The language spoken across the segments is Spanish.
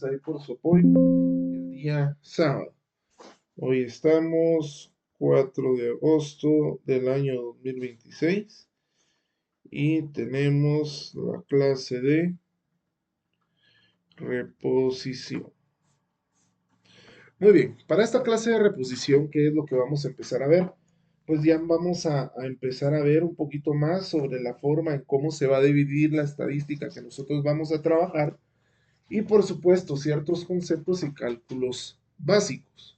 Ahí por su apoyo el día sábado. Hoy estamos 4 de agosto del año 2026 y tenemos la clase de reposición. Muy bien, para esta clase de reposición, ¿qué es lo que vamos a empezar a ver? Pues ya vamos a empezar a ver un poquito más sobre la forma en cómo se va a dividir la estadística que nosotros vamos a trabajar y por supuesto ciertos conceptos y cálculos básicos.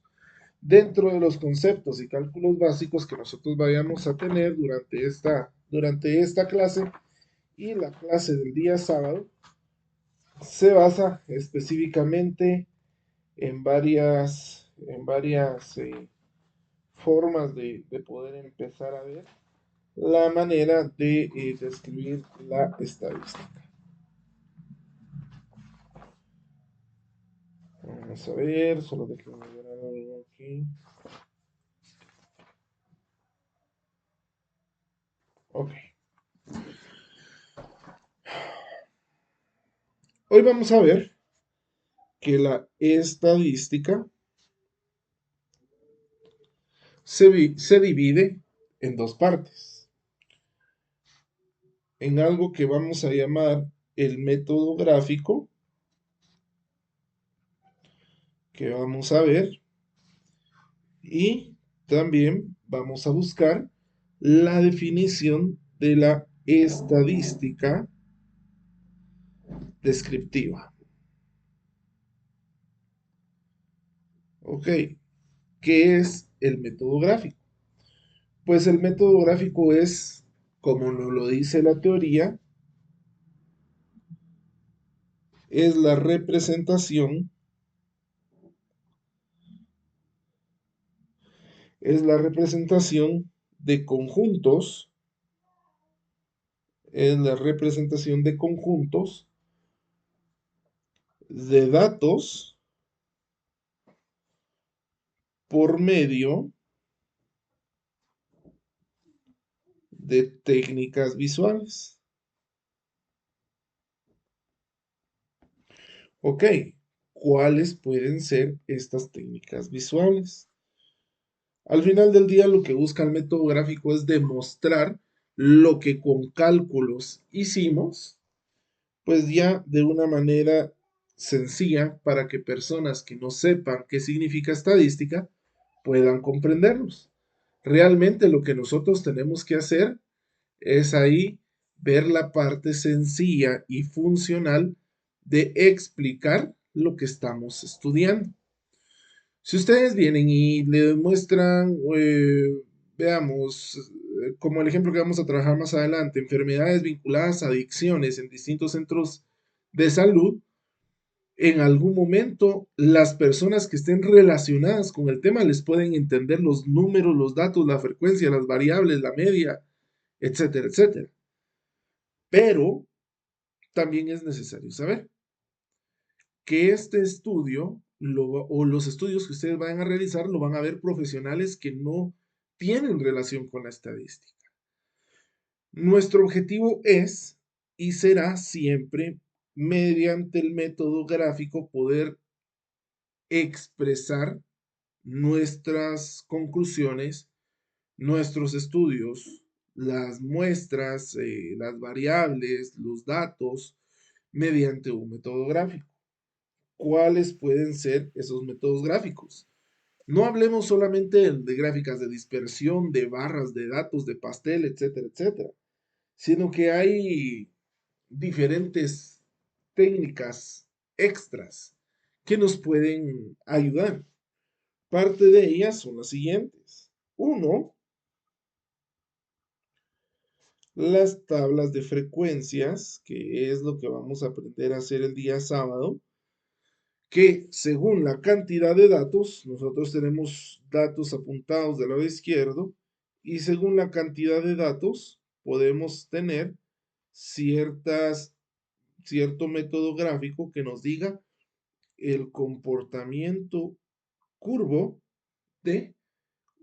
Dentro de los conceptos y cálculos básicos que nosotros vayamos a tener durante esta clase y la clase del día sábado, se basa específicamente en varias formas de poder empezar a ver la manera de describir la estadística. Vamos a ver, solo déjenme ver algo aquí. Ok. Hoy vamos a ver que la estadística se divide en dos partes. En algo que vamos a llamar el método gráfico, que vamos a ver, y también vamos a buscar la definición de la estadística descriptiva. Ok, ¿qué es el método gráfico? Pues el método gráfico es, como nos lo dice la teoría, es la representación de conjuntos, es la representación de conjuntos de datos por medio de técnicas visuales. Ok, ¿cuáles pueden ser estas técnicas visuales? Al final del día, lo que busca el método gráfico es demostrar lo que con cálculos hicimos, pues ya de una manera sencilla para que personas que no sepan qué significa estadística puedan comprenderlos. Realmente lo que nosotros tenemos que hacer es ahí ver la parte sencilla y funcional de explicar lo que estamos estudiando. Si ustedes vienen y le demuestran, veamos, como el ejemplo que vamos a trabajar más adelante, enfermedades vinculadas a adicciones en distintos centros de salud, en algún momento las personas que estén relacionadas con el tema les pueden entender los números, los datos, la frecuencia, las variables, la media, etcétera, etcétera. Pero también es necesario saber que este estudio o los estudios que ustedes vayan a realizar lo van a ver profesionales que no tienen relación con la estadística. Nuestro objetivo es y será siempre mediante el método gráfico poder expresar nuestras conclusiones, nuestros estudios, las muestras, las variables, los datos, mediante un método gráfico. ¿Cuáles pueden ser esos métodos gráficos? No hablemos solamente de gráficas de dispersión, de barras, de datos, de pastel, etcétera, etcétera, sino que hay diferentes técnicas extras que nos pueden ayudar. Parte de ellas son las siguientes. Uno, las tablas de frecuencias, que es lo que vamos a aprender a hacer el día sábado, que según la cantidad de datos, nosotros tenemos datos apuntados del lado izquierdo, y según la cantidad de datos podemos tener cierto método gráfico que nos diga el comportamiento curvo de,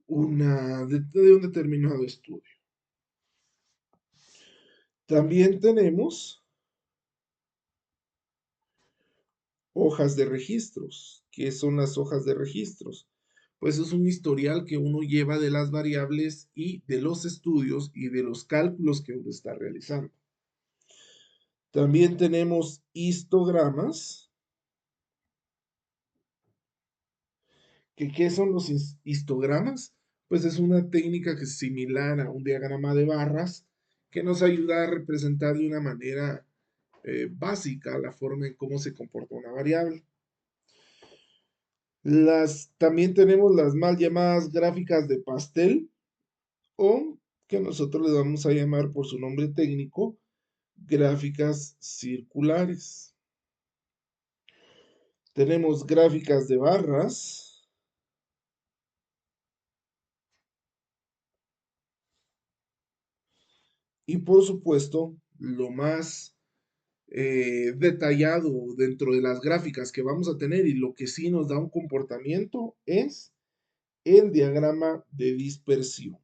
de un determinado estudio. También tenemos hojas de registros. ¿Qué son las hojas de registros? Pues es un historial que uno lleva de las variables y de los estudios y de los cálculos que uno está realizando. También tenemos histogramas. ¿Qué son los histogramas? Pues es una técnica que es similar a un diagrama de barras que nos ayuda a representar de una manera básica la forma en cómo se comporta una variable. También tenemos las mal llamadas gráficas de pastel o que nosotros les vamos a llamar por su nombre técnico gráficas circulares. Tenemos gráficas de barras y por supuesto lo más detallado dentro de las gráficas que vamos a tener y lo que sí nos da un comportamiento es el diagrama de dispersión.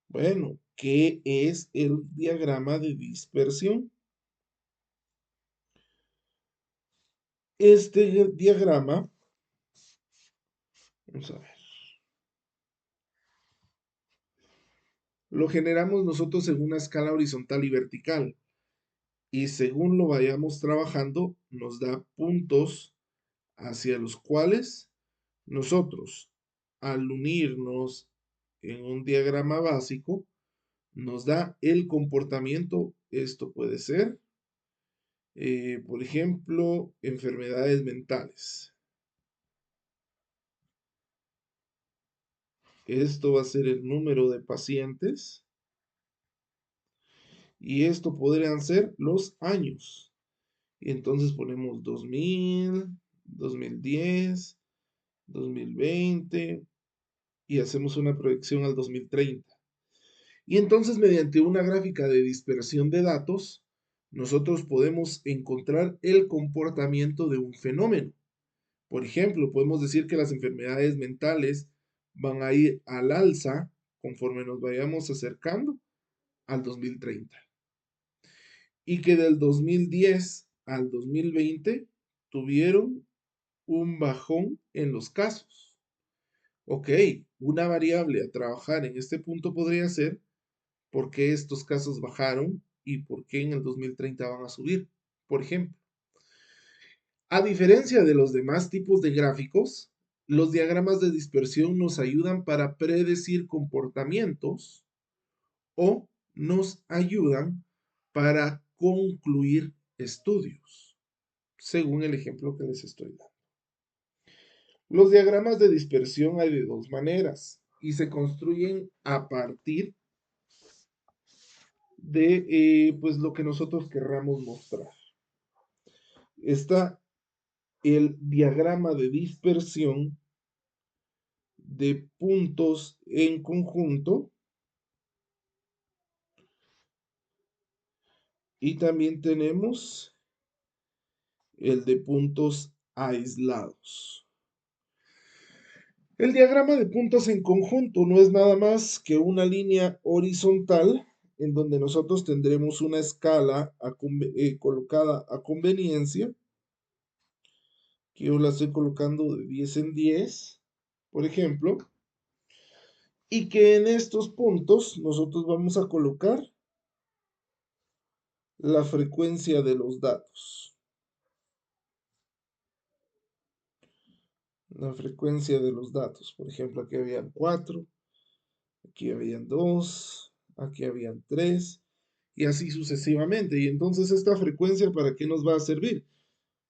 Bueno, ¿qué es el diagrama de dispersión? Este diagrama, vamos a ver, lo generamos nosotros en una escala horizontal y vertical. Y según lo vayamos trabajando, nos da puntos hacia los cuales nosotros, al unirnos en un diagrama básico, nos da el comportamiento. Esto puede ser, por ejemplo, enfermedades mentales. Esto va a ser el número de pacientes y esto podrían ser los años. Y entonces ponemos 2000, 2010, 2020 y hacemos una proyección al 2030. Y entonces mediante una gráfica de dispersión de datos, nosotros podemos encontrar el comportamiento de un fenómeno. Por ejemplo, podemos decir que las enfermedades mentales van a ir al alza conforme nos vayamos acercando al 2030. Y que del 2010 al 2020 tuvieron un bajón en los casos. Ok, una variable a trabajar en este punto podría ser por qué estos casos bajaron y por qué en el 2030 van a subir, por ejemplo. A diferencia de los demás tipos de gráficos, los diagramas de dispersión nos ayudan para predecir comportamientos o nos ayudan para concluir estudios, según el ejemplo que les estoy dando. Los diagramas de dispersión hay de dos maneras y se construyen a partir de pues lo que nosotros querramos mostrar. Está el diagrama de dispersión de puntos en conjunto y también tenemos el de puntos aislados. El diagrama de puntos en conjunto no es nada más que una línea horizontal en donde nosotros tendremos una escala colocada a conveniencia, que yo la estoy colocando de 10 en 10, por ejemplo, y que en estos puntos nosotros vamos a colocar la frecuencia de los datos. La frecuencia de los datos. Por ejemplo, aquí habían 4, aquí habían 2, aquí habían 3, y así sucesivamente. Y entonces esta frecuencia, ¿para qué nos va a servir?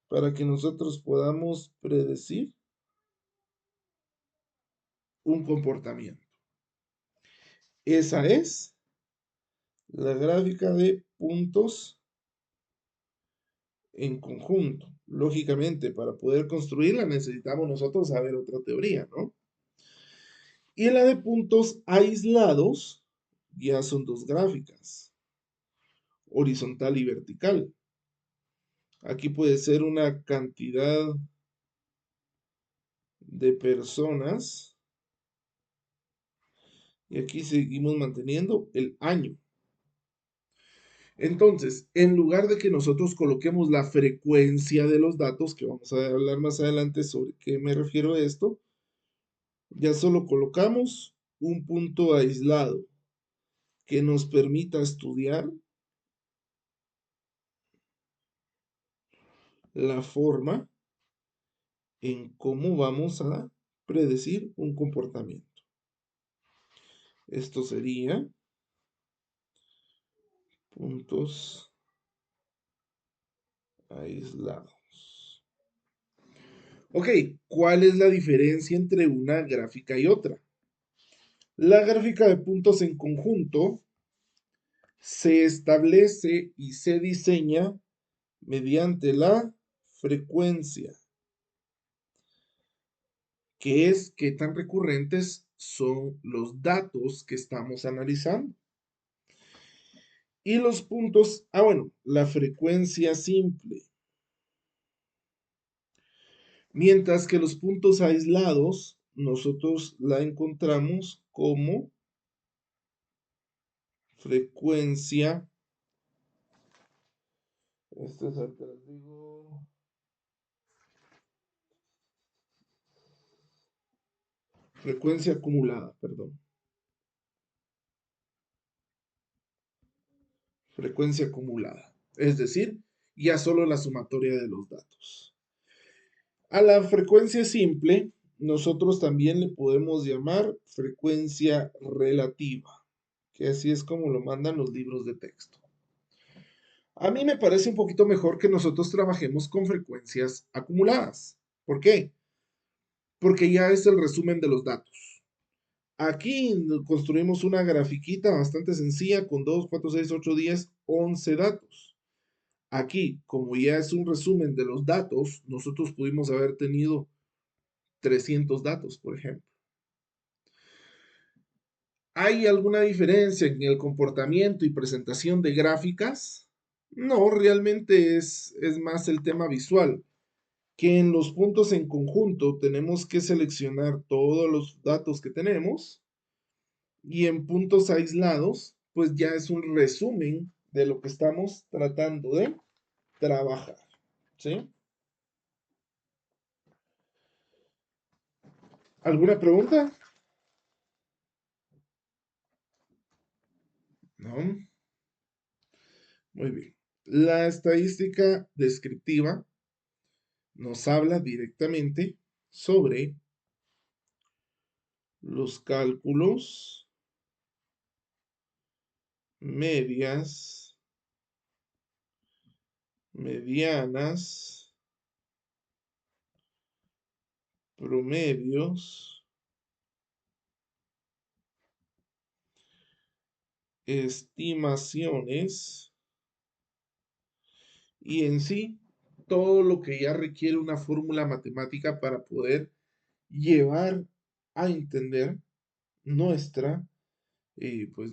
Para que nosotros podamos predecir un comportamiento. Esa es la gráfica de puntos en conjunto. Lógicamente, para poder construirla necesitamos nosotros saber otra teoría, ¿no? Y la de puntos aislados ya son dos gráficas, horizontal y vertical. Aquí puede ser una cantidad de personas y aquí seguimos manteniendo el año. Entonces, en lugar de que nosotros coloquemos la frecuencia de los datos, que vamos a hablar más adelante sobre qué me refiero a esto, ya solo colocamos un punto aislado que nos permita estudiar la forma en cómo vamos a predecir un comportamiento. Esto sería puntos aislados. Ok, ¿cuál es la diferencia entre una gráfica y otra? La gráfica de puntos en conjunto se establece y se diseña mediante la frecuencia, que es qué tan recurrentes son los datos que estamos analizando. Y los puntos, bueno, la frecuencia simple. Mientras que los puntos aislados, nosotros la encontramos como frecuencia. Esto es, ahorita les digo, frecuencia acumulada, perdón. Frecuencia acumulada. Es decir, ya solo la sumatoria de los datos. A la frecuencia simple, nosotros también le podemos llamar frecuencia relativa, que así es como lo mandan los libros de texto. A mí me parece un poquito mejor que nosotros trabajemos con frecuencias acumuladas. ¿Por qué? Porque ya es el resumen de los datos. Aquí construimos una grafiquita bastante sencilla con 2, 4, 6, 8, 10, 11 datos. Aquí, como ya es un resumen de los datos, nosotros pudimos haber tenido 300 datos, por ejemplo. ¿Hay alguna diferencia en el comportamiento y presentación de gráficas? No, realmente es más el tema visual, que en los puntos en conjunto tenemos que seleccionar todos los datos que tenemos y en puntos aislados, pues ya es un resumen de lo que estamos tratando de trabajar. ¿Sí? ¿Alguna pregunta? No. Muy bien. La estadística descriptiva nos habla directamente sobre los cálculos, medias, medianas, promedios, estimaciones y en sí todo lo que ya requiere una fórmula matemática para poder llevar a entender nuestra, pues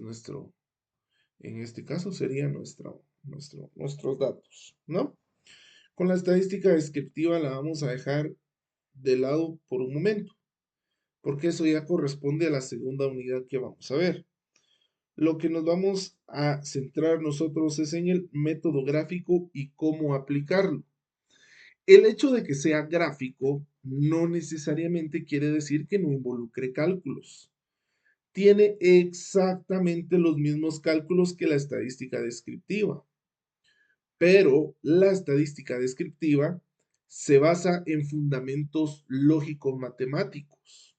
en este caso sería nuestros datos, ¿no? Con la estadística descriptiva la vamos a dejar de lado por un momento, porque eso ya corresponde a la segunda unidad que vamos a ver. Lo que nos vamos a centrar nosotros es en el método gráfico y cómo aplicarlo. El hecho de que sea gráfico no necesariamente quiere decir que no involucre cálculos. Tiene exactamente los mismos cálculos que la estadística descriptiva, pero la estadística descriptiva se basa en fundamentos lógicos matemáticos.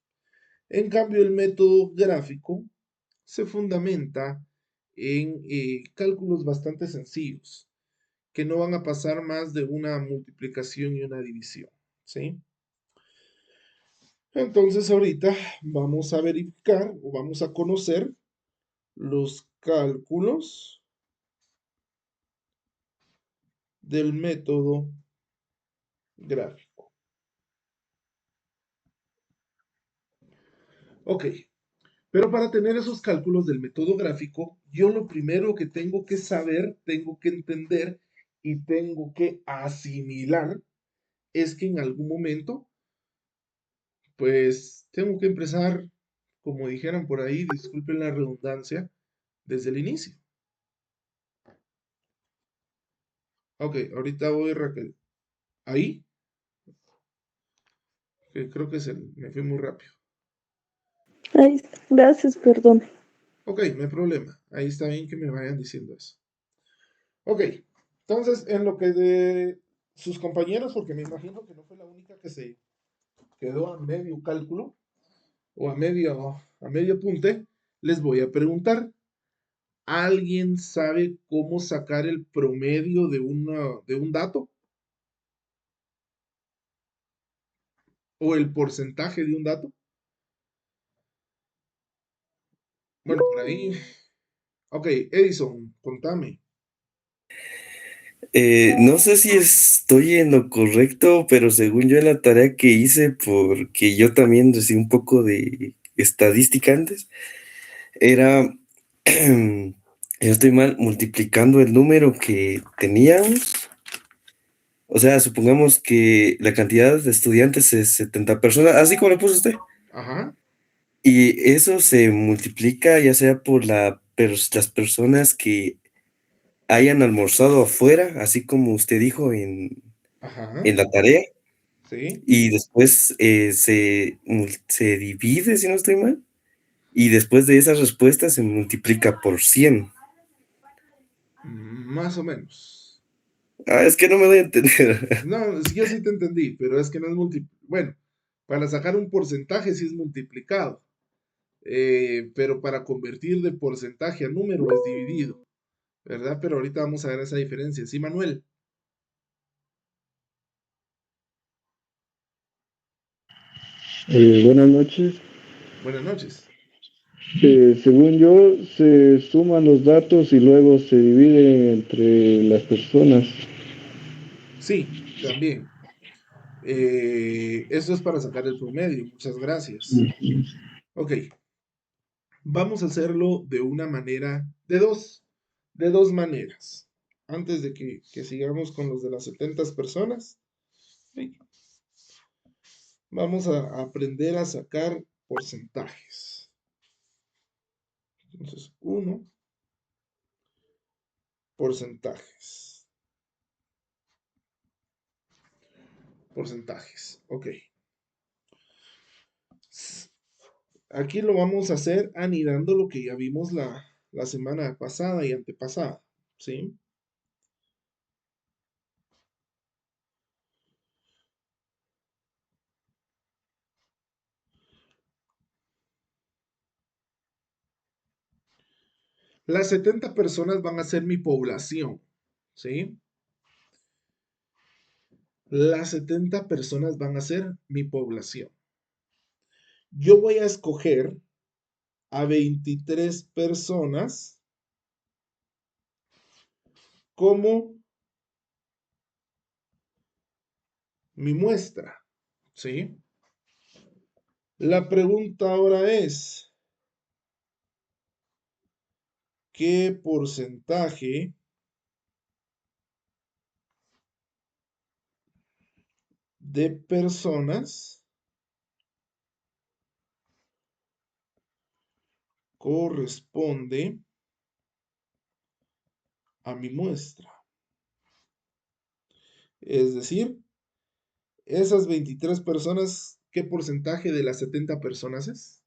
En cambio, el método gráfico se fundamenta en cálculos bastante sencillos, que no van a pasar más de una multiplicación y una división, ¿sí? Entonces, ahorita vamos a verificar o vamos a conocer los cálculos del método gráfico. Ok, pero para tener esos cálculos del método gráfico, yo lo primero que tengo que saber, tengo que entender y tengo que asimilar es que en algún momento, pues tengo que empezar, como dijeran por ahí, disculpen la redundancia, desde el inicio. Ok, ahorita voy, Raquel. Ahí, que creo que me fui muy rápido. Ay, gracias, perdón. Ok, no hay problema. Ahí está bien que me vayan diciendo eso. Ok, entonces en lo que de sus compañeros, porque me imagino que no fue la única que se quedó a medio cálculo o a medio punte, les voy a preguntar. ¿Alguien sabe cómo sacar el promedio de un dato o el porcentaje de un dato? Bueno, por ahí. Ok, Edison, contame. No sé si estoy en lo correcto, pero según yo en la tarea que hice, porque yo también recibí un poco de estadística antes, era, yo estoy mal, multiplicando el número que teníamos. O sea, supongamos que la cantidad de estudiantes es 70 personas, así como lo puso usted. Ajá, Y eso se multiplica ya sea por las personas que hayan almorzado afuera, así como usted dijo ajá, en la tarea. sí. Y después, se divide, si no estoy mal, y después de esa respuesta se multiplica por 100. Más o menos. Es que no me doy a entender. No, yo sí te entendí, pero es que no es Bueno, para sacar un porcentaje sí es multiplicado, pero para convertir de porcentaje a número es dividido, ¿verdad? Pero ahorita vamos a ver esa diferencia. Sí, Manuel, Buenas noches. buenas noches. Según yo, se suman los datos y luego se dividen entre las personas. Sí, también. Eso es para sacar el promedio. Muchas gracias. Ujú. Ok, vamos a hacerlo de una manera, de dos maneras. Antes de que sigamos con los de las 70 personas, sí, vamos a aprender a sacar porcentajes. Entonces, porcentajes. Porcentajes. Ok. Aquí lo vamos a hacer anidando lo que ya vimos la semana pasada y antepasada. ¿Sí? Las 70 personas van a ser mi población. ¿Sí? Las 70 personas van a ser mi población. Yo voy a escoger a 23 personas como mi muestra. ¿Sí? La pregunta ahora es, ¿qué porcentaje de personas corresponde a mi muestra? Es decir, esas 23 personas, ¿qué porcentaje de las 70 personas es?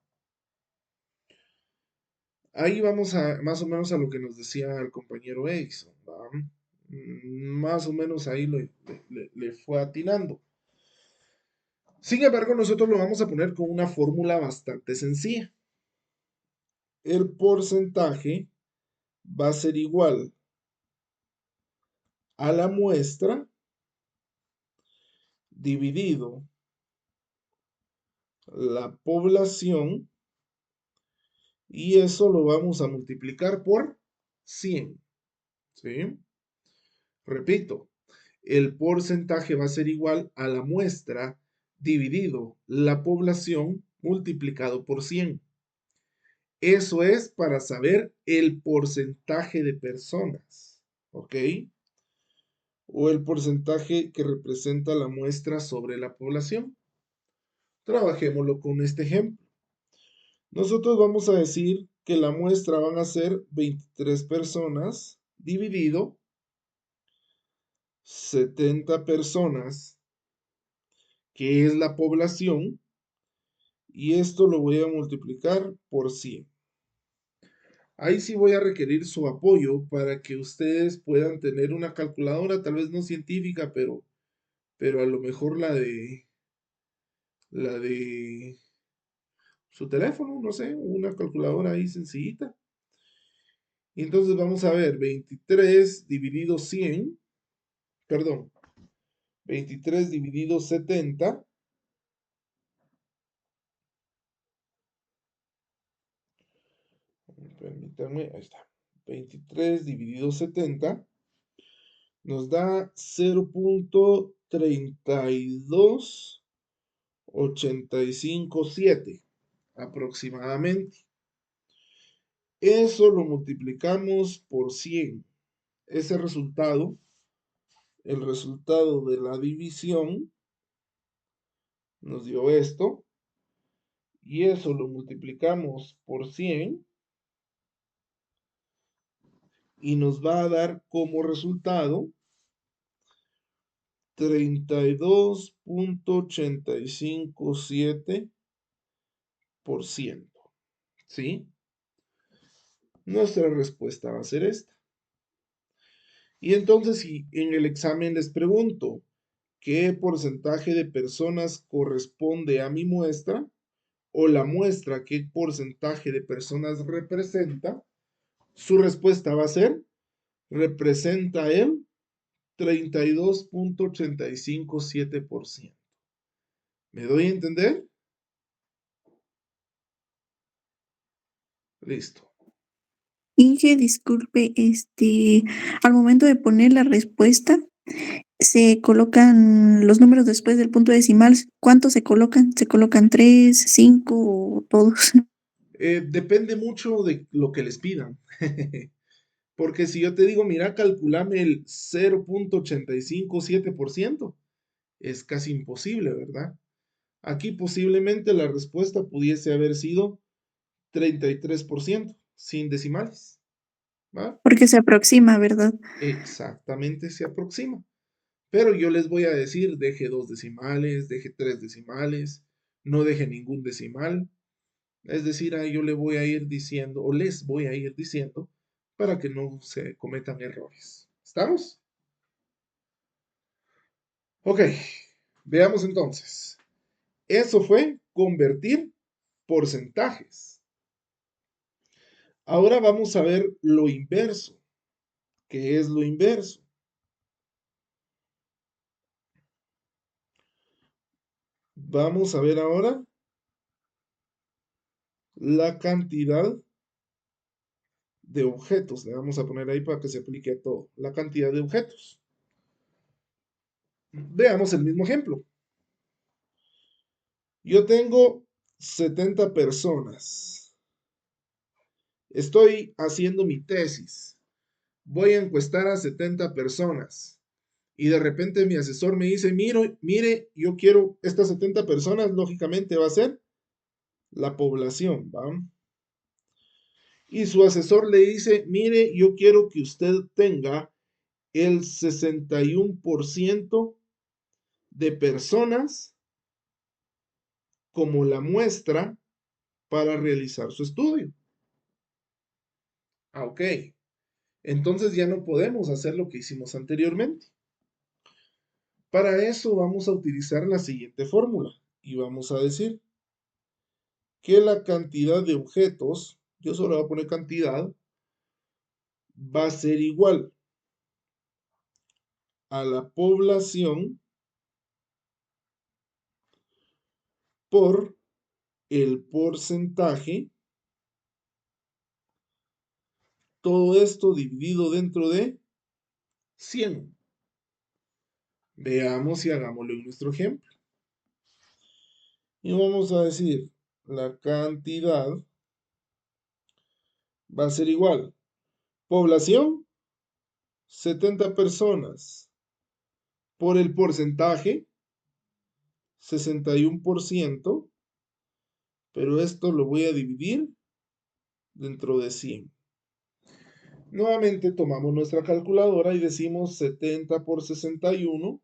Ahí vamos a más o menos a lo que nos decía el compañero Edison, ¿va? Más o menos ahí le fue atinando. Sin embargo, nosotros lo vamos a poner con una fórmula bastante sencilla. El porcentaje va a ser igual a la muestra dividido la población y eso lo vamos a multiplicar por 100. ¿Sí? Repito, el porcentaje va a ser igual a la muestra dividido la población multiplicado por 100. Eso es para saber el porcentaje de personas, ¿ok? O el porcentaje que representa la muestra sobre la población. Trabajémoslo con este ejemplo. Nosotros vamos a decir que la muestra van a ser 23 personas dividido 70 personas, que es la población, y esto lo voy a multiplicar por 100. Ahí sí voy a requerir su apoyo para que ustedes puedan tener una calculadora, tal vez no científica, pero a lo mejor la de su teléfono, no sé, una calculadora ahí sencillita. Y entonces vamos a ver, 23 dividido 100, perdón, 23 dividido 70, permítanme, ahí está, 23 dividido 70 nos da 0.32857 aproximadamente. Eso lo multiplicamos por 100. Ese resultado, el resultado de la división, nos dio esto. Y eso lo multiplicamos por 100 y nos va a dar como resultado 32.857%. ¿Sí? Nuestra respuesta va a ser esta. Y entonces, si en el examen les pregunto qué porcentaje de personas corresponde a mi muestra, o la muestra qué porcentaje de personas representa, su respuesta va a ser, representa el 32.857%. ¿Me doy a entender? Listo. Inge, disculpe, al momento de poner la respuesta, se colocan los números después del punto decimal. ¿Cuántos se colocan? ¿Se colocan 3, 5 o todos? Depende mucho de lo que les pidan. Porque si yo te digo, mira, calculame el 0.857%, es casi imposible, ¿verdad? Aquí posiblemente la respuesta pudiese haber sido 33%, sin decimales. ¿Va? Porque se aproxima, ¿verdad? Exactamente se aproxima. Pero yo les voy a decir, deje 2 decimales, deje 3 decimales, no deje ningún decimal. Es decir, ahí yo le voy a ir diciendo, o les voy a ir diciendo, para que no se cometan errores. ¿Estamos? Ok, veamos entonces. Eso fue convertir porcentajes. Ahora vamos a ver lo inverso. ¿Qué es lo inverso? Vamos a ver ahora la cantidad de objetos. Le vamos a poner ahí para que se aplique a todo. La cantidad de objetos. Veamos el mismo ejemplo. Yo tengo 70 personas. Estoy haciendo mi tesis. Voy a encuestar a 70 personas. Y de repente mi asesor me dice, mire, yo quiero estas 70 personas, lógicamente va a ser la población, ¿va? Y su asesor le dice, mire, yo quiero que usted tenga el 61% de personas como la muestra para realizar su estudio. Ah, ok. Entonces ya no podemos hacer lo que hicimos anteriormente. Para eso vamos a utilizar la siguiente fórmula y vamos a decir que la cantidad de objetos, yo solo voy a poner cantidad, va a ser igual a la población por el porcentaje, todo esto dividido dentro de 100. Veamos y hagámoslo en nuestro ejemplo. Y vamos a decir, la cantidad va a ser igual. Población, 70 personas. Por el porcentaje, 61%. Pero esto lo voy a dividir dentro de 100. Nuevamente tomamos nuestra calculadora y decimos 70 por 61,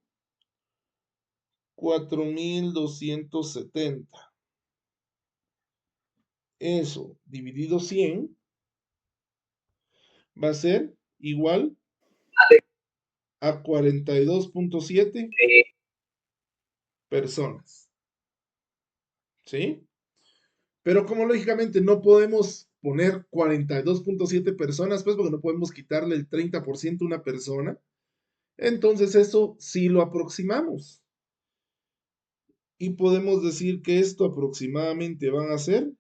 4270. Eso dividido 100 va a ser igual a 42.7 personas. ¿Sí? Pero como lógicamente no podemos poner 42.7 personas, pues porque no podemos quitarle el 30% a una persona, entonces eso sí lo aproximamos. Y podemos decir que esto aproximadamente van a ser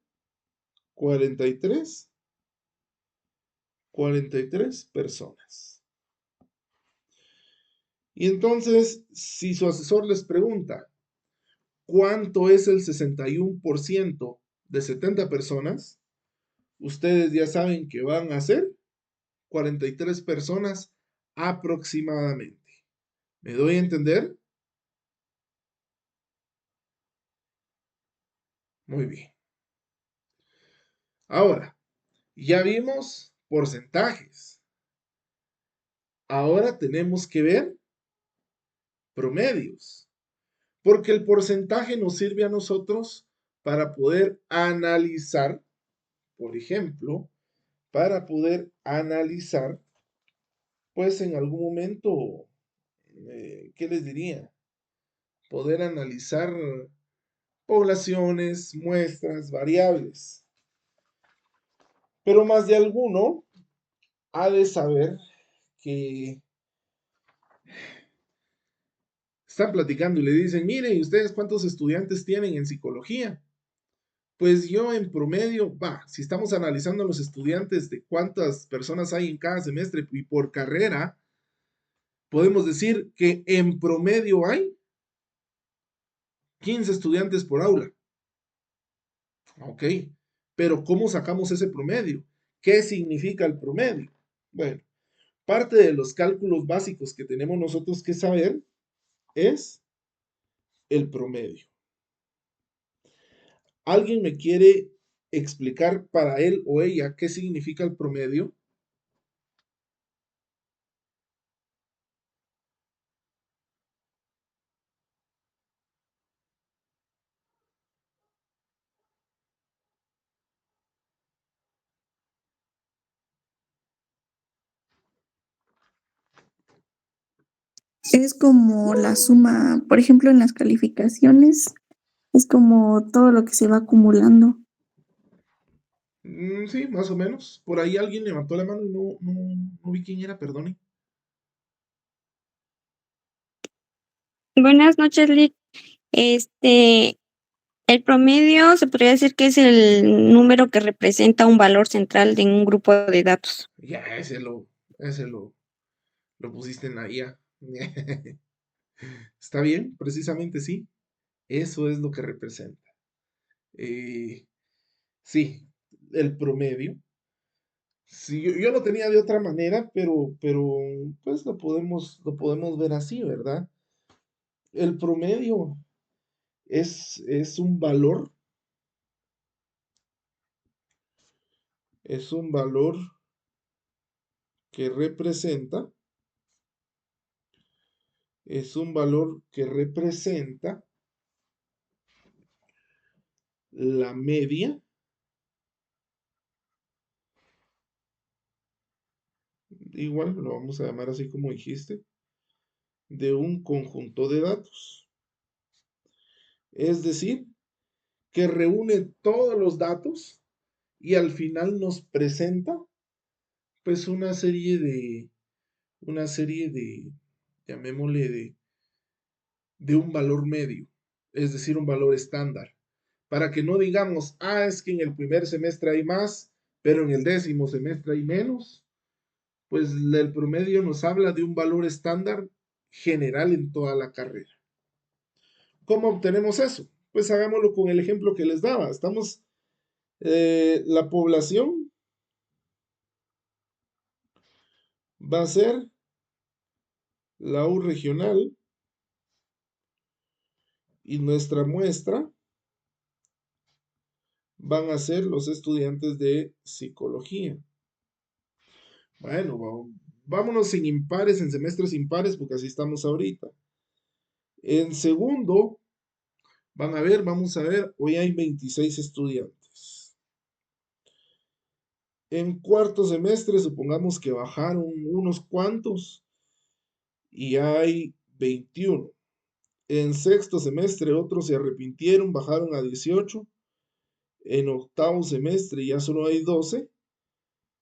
43 personas. Y entonces, si su asesor les pregunta, ¿cuánto es el 61% de 70 personas? Ustedes ya saben que van a ser 43 personas aproximadamente. ¿Me doy a entender? Muy bien. Ahora, ya vimos porcentajes. Ahora tenemos que ver promedios, porque el porcentaje nos sirve a nosotros para poder analizar, por ejemplo, para poder analizar, pues en algún momento, ¿qué les diría? Poder analizar poblaciones, muestras, variables. Pero más de alguno ha de saber que están platicando y le dicen, miren, ¿y ustedes cuántos estudiantes tienen en psicología? Pues yo en promedio, si estamos analizando a los estudiantes de cuántas personas hay en cada semestre y por carrera, podemos decir que en promedio hay 15 estudiantes por aula. Ok, pero ¿cómo sacamos ese promedio? ¿Qué significa el promedio? Bueno, parte de los cálculos básicos que tenemos nosotros que saber es el promedio. ¿Alguien me quiere explicar para él o ella qué significa el promedio? Es como la suma, por ejemplo, en las calificaciones, es como todo lo que se va acumulando. Sí, más o menos. Por ahí alguien levantó la mano y no vi quién era, perdone. Buenas noches, Lick. El promedio se podría decir que es el número que representa un valor central de un grupo de datos. Ya, ese lo pusiste en la IA. Está bien, precisamente sí. Eso es lo que representa. Eh, sí, el promedio. Sí, yo lo tenía de otra manera, pero pues lo podemos ver así, ¿verdad? El promedio es un valor que representa, es un valor que representa la media, igual lo vamos a llamar así como dijiste, de un conjunto de datos. Es decir, que reúne todos los datos y al final nos presenta pues una serie de, llamémosle de un valor medio, es decir, un valor estándar, para que no digamos, es que en el primer semestre hay más, pero en el 10º semestre hay menos, pues el promedio nos habla de un valor estándar general en toda la carrera. ¿Cómo obtenemos eso? Pues hagámoslo con el ejemplo que les daba. La población va a ser la U regional y nuestra muestra van a ser los estudiantes de psicología. Bueno, vámonos en impares, en semestres impares, porque así estamos ahorita. En segundo, vamos a ver, hoy hay 26 estudiantes. En cuarto semestre, supongamos que bajaron unos cuantos y hay 21. En sexto semestre, otros se arrepintieron, bajaron a 18. En octavo semestre ya solo hay 12.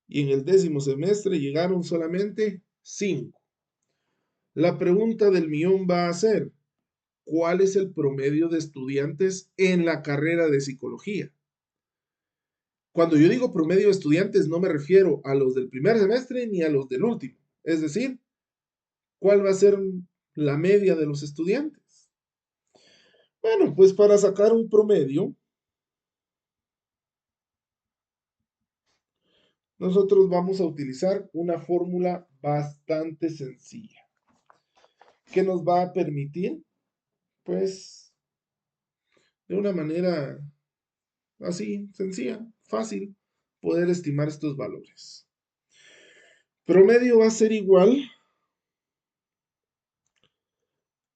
Y en el décimo semestre llegaron solamente 5. La pregunta del millón va a ser, ¿cuál es el promedio de estudiantes en la carrera de psicología? Cuando yo digo promedio de estudiantes, no me refiero a los del primer semestre ni a los del último. Es decir, ¿cuál va a ser la media de los estudiantes? Bueno, pues para sacar un promedio, nosotros vamos a utilizar una fórmula bastante sencilla que nos va a permitir, pues, de una manera así, sencilla, fácil, poder estimar estos valores. Promedio va a ser igual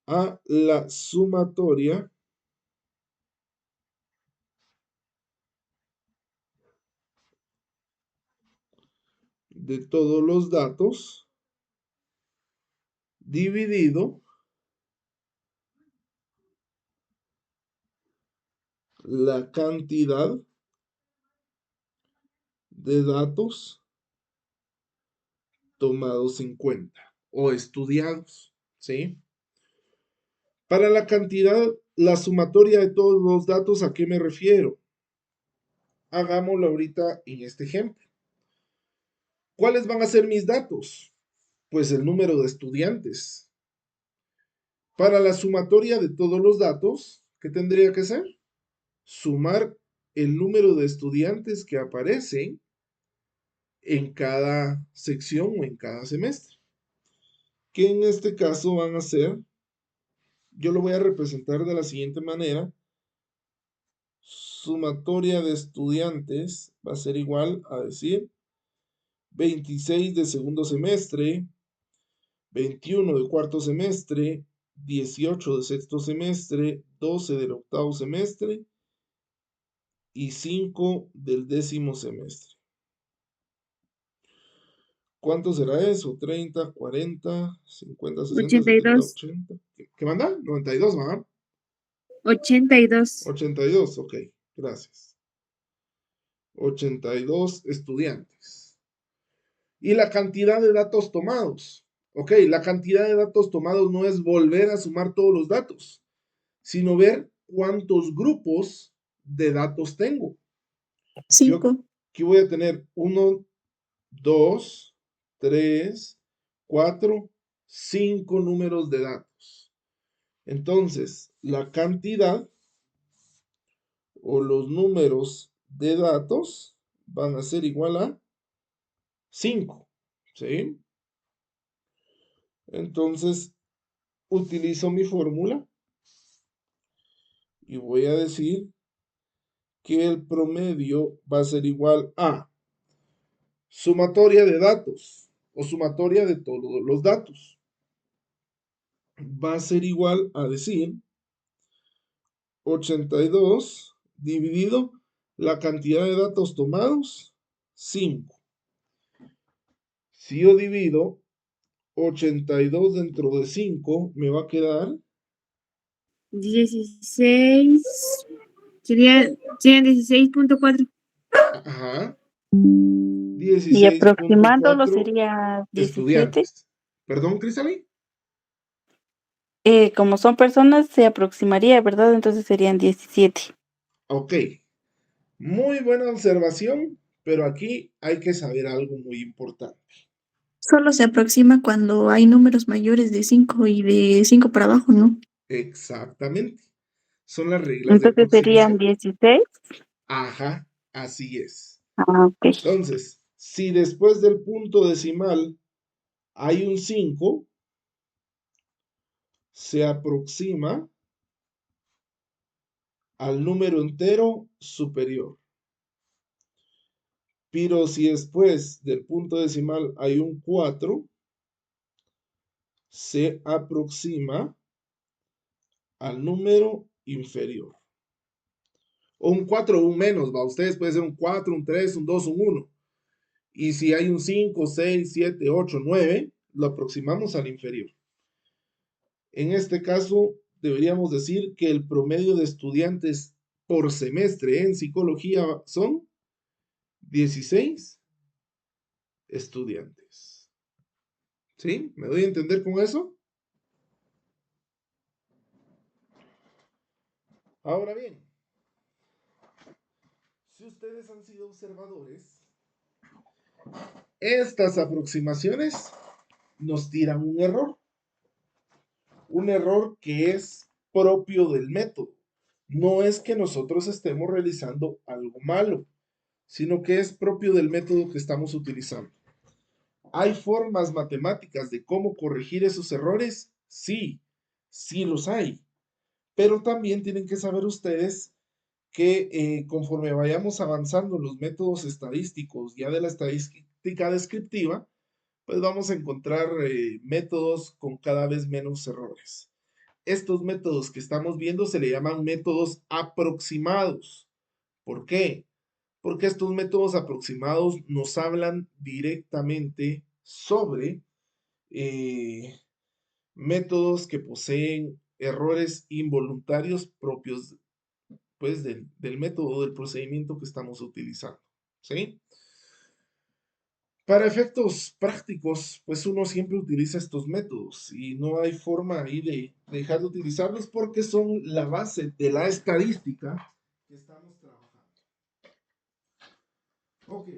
a la sumatoria de todos los datos dividido la cantidad de datos tomados en cuenta o estudiados, ¿sí? Para la cantidad, la sumatoria de todos los datos, ¿a qué me refiero? Hagámoslo ahorita en este ejemplo. ¿Cuáles van a ser mis datos? Pues el número de estudiantes. Para la sumatoria de todos los datos, ¿qué tendría que ser? Sumar el número de estudiantes que aparecen en cada sección o en cada semestre. Que en este caso van a ser, yo lo voy a representar de la siguiente manera. Sumatoria de estudiantes va a ser igual a decir 26 de segundo semestre, 21 de cuarto semestre, 18 de sexto semestre, 12 del octavo semestre y 5 del décimo semestre. ¿Cuánto será eso? 30, 40, 50, 60, 70, 82. 80. ¿Qué manda? 92, ¿va? 82. 82, ok, gracias. 82 estudiantes. Y la cantidad de datos tomados. Ok, la cantidad de datos tomados no es volver a sumar todos los datos, sino ver cuántos grupos de datos tengo. Yo 5. aquí voy a tener 1, 2, 3, 4, 5 números de datos. Entonces, la cantidad o los números de datos van a ser igual a 5, ¿sí? Entonces, utilizo mi fórmula y voy a decir que el promedio va a ser igual a sumatoria de datos o sumatoria de todos los datos. Va a ser igual a decir 82 dividido la cantidad de datos tomados, 5. Si yo divido 82 dentro de 5, me va a quedar 16. Serían 16.4. ajá, Y aproximándolo 16.4 sería 17. estudiantes. ¿Perdón, Cristalí? Como son personas, se aproximaría, ¿verdad? Entonces serían 17. Ok, muy buena observación, pero aquí hay que saber algo muy importante. Solo se aproxima cuando hay números mayores de 5 y de 5 para abajo, ¿no? Exactamente. Son las reglas de Entonces serían aproximación. 16. Ajá, así es. Ah, ok. Entonces, si después del punto decimal hay un 5, se aproxima al número entero superior. Pero si después del punto decimal hay un 4, se aproxima al número inferior. O un 4 o un menos, va. Ustedes puede ser un 4, un 3, un 2, un 1. Y si hay un 5, 6, 7, 8, 9, lo aproximamos al inferior. En este caso, deberíamos decir que el promedio de estudiantes por semestre en psicología son 16 estudiantes. ¿Sí? ¿Me doy a entender con eso? Ahora bien, si ustedes han sido observadores, estas aproximaciones nos tiran un error. Un error que es propio del método. No es que nosotros estemos realizando algo malo, sino que es propio del método que estamos utilizando. ¿Hay formas matemáticas de cómo corregir esos errores? Sí, sí los hay. Pero también tienen que saber ustedes que conforme vayamos avanzando en los métodos estadísticos, ya de la estadística descriptiva, pues vamos a encontrar métodos con cada vez menos errores. Estos métodos que estamos viendo se le llaman métodos aproximados. ¿Por qué? Porque estos métodos aproximados nos hablan directamente sobre métodos que poseen errores involuntarios propios pues, del método, del procedimiento que estamos utilizando. ¿Sí? Para efectos prácticos, pues uno siempre utiliza estos métodos y no hay forma ahí de dejar de utilizarlos porque son la base de la estadística que estamos trabajando. Ok,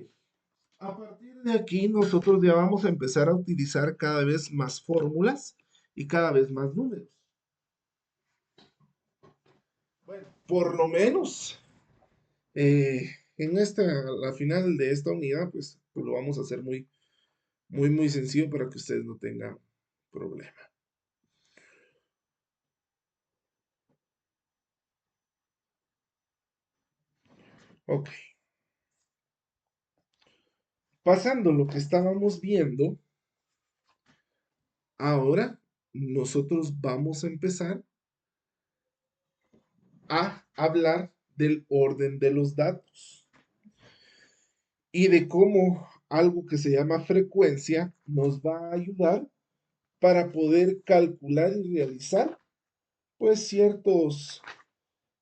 a partir de aquí nosotros ya vamos a empezar a utilizar cada vez más fórmulas y cada vez más números. Bueno, por lo menos en la final de esta unidad, pues lo vamos a hacer muy, muy, muy sencillo para que ustedes no tengan problema. Ok. Pasando lo que estábamos viendo, ahora nosotros vamos a empezar a hablar del orden de los datos y de cómo algo que se llama frecuencia nos va a ayudar para poder calcular y realizar pues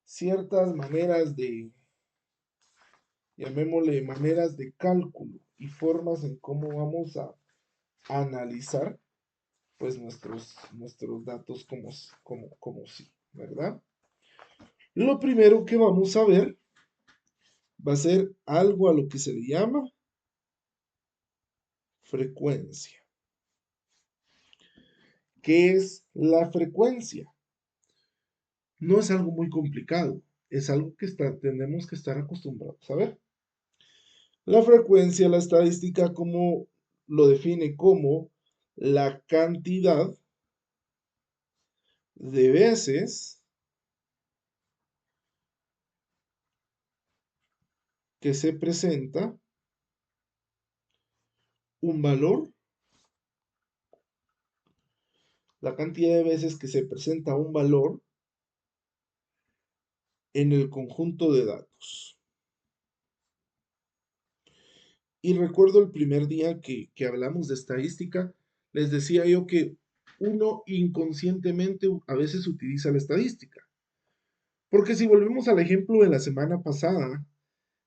ciertas maneras de, llamémosle maneras de cálculo y formas en cómo vamos a analizar pues nuestros datos como sí, ¿verdad? Lo primero que vamos a ver va a ser algo a lo que se le llama frecuencia. ¿Qué es la frecuencia? No es algo muy complicado, es algo que tenemos que estar acostumbrados a ver. La frecuencia, la estadística, como lo define como la cantidad de veces que se presenta un valor, la cantidad de veces que se presenta un valor en el conjunto de datos. Y recuerdo el primer día que hablamos de estadística, les decía yo que uno inconscientemente a veces utiliza la estadística. Porque si volvemos al ejemplo de la semana pasada,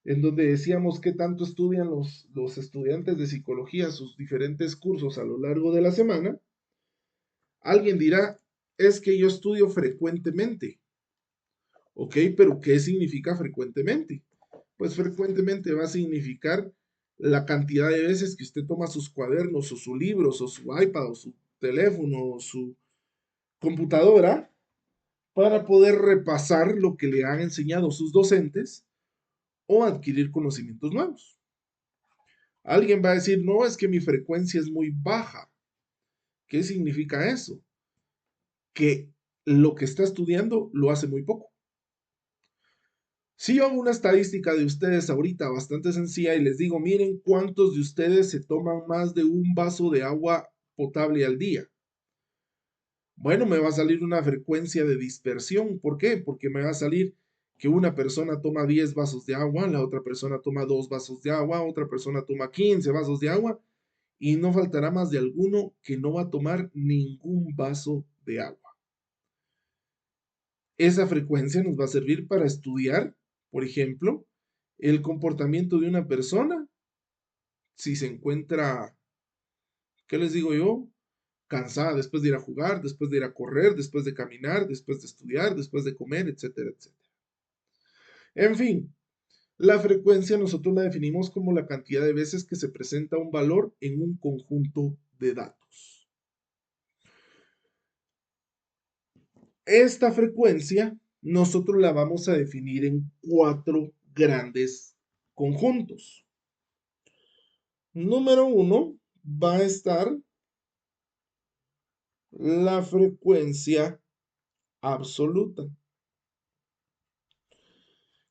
en donde decíamos qué tanto estudian los estudiantes de psicología sus diferentes cursos a lo largo de la semana, alguien dirá, es que yo estudio frecuentemente. ¿Ok? Pero ¿qué significa frecuentemente? Pues frecuentemente va a significar la cantidad de veces que usted toma sus cuadernos o sus libros o su iPad o su teléfono o su computadora para poder repasar lo que le han enseñado sus docentes o adquirir conocimientos nuevos. Alguien va a decir, no, es que mi frecuencia es muy baja. ¿Qué significa eso? Que lo que está estudiando lo hace muy poco. Si yo hago una estadística de ustedes ahorita bastante sencilla y les digo, miren cuántos de ustedes se toman más de un vaso de agua potable al día. Bueno, me va a salir una frecuencia de dispersión. ¿Por qué? Porque me va a salir que una persona toma 10 vasos de agua, la otra persona toma 2 vasos de agua, otra persona toma 15 vasos de agua y no faltará más de alguno que no va a tomar ningún vaso de agua. Esa frecuencia nos va a servir para estudiar, por ejemplo, el comportamiento de una persona si se encuentra, ¿qué les digo yo? Cansada después de ir a jugar, después de ir a correr, después de caminar, después de estudiar, después de comer, etcétera, etcétera. En fin, la frecuencia nosotros la definimos como la cantidad de veces que se presenta un valor en un conjunto de datos. Esta frecuencia nosotros la vamos a definir en 4 grandes conjuntos. Número 1 va a estar la frecuencia absoluta.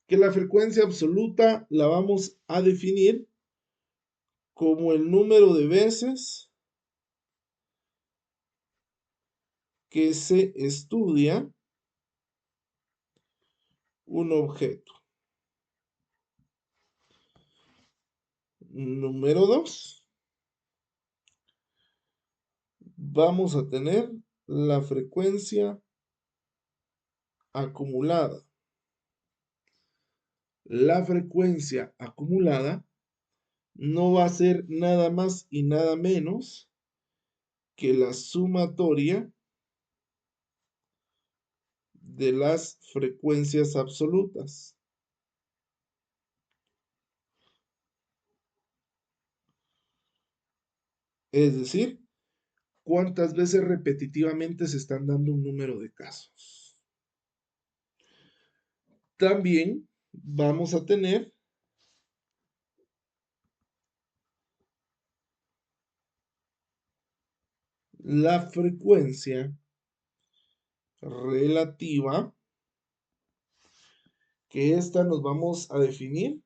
Que la frecuencia absoluta la vamos a definir como el número de veces que se estudia un objeto. Número 2, vamos a tener la frecuencia acumulada. La frecuencia acumulada no va a ser nada más y nada menos que la sumatoria de las frecuencias absolutas. Es decir, cuántas veces repetitivamente se están dando un número de casos. También vamos a tener la frecuencia relativa, que esta nos vamos a definir,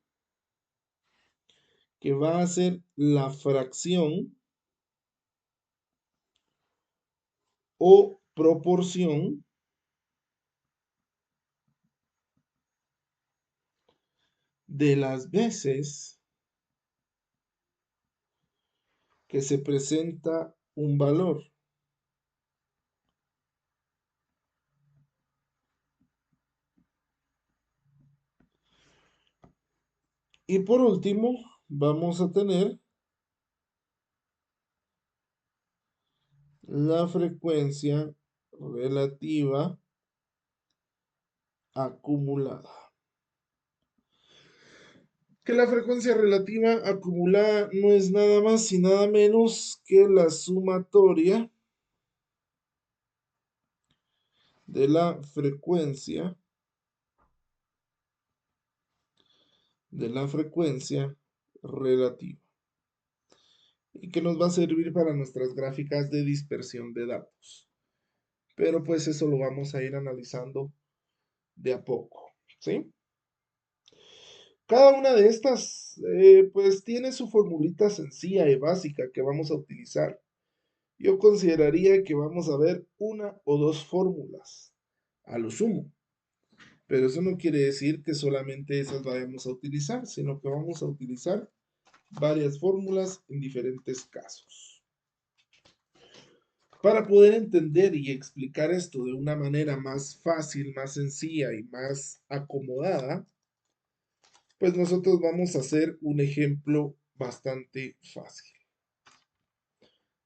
que va a ser la fracción o proporción de las veces que se presenta un valor. Y por último, vamos a tener la frecuencia relativa acumulada. Que la frecuencia relativa acumulada no es nada más y nada menos que la sumatoria de la frecuencia relativa y que nos va a servir para nuestras gráficas de dispersión de datos. Pero pues eso lo vamos a ir analizando de a poco, ¿sí? Cada una de estas pues tiene su formulita sencilla y básica que vamos a utilizar. Yo consideraría que vamos a ver una o dos fórmulas, a lo sumo. Pero eso no quiere decir que solamente esas vayamos a utilizar, sino que vamos a utilizar varias fórmulas en diferentes casos. Para poder entender y explicar esto de una manera más fácil, más sencilla y más acomodada, pues nosotros vamos a hacer un ejemplo bastante fácil.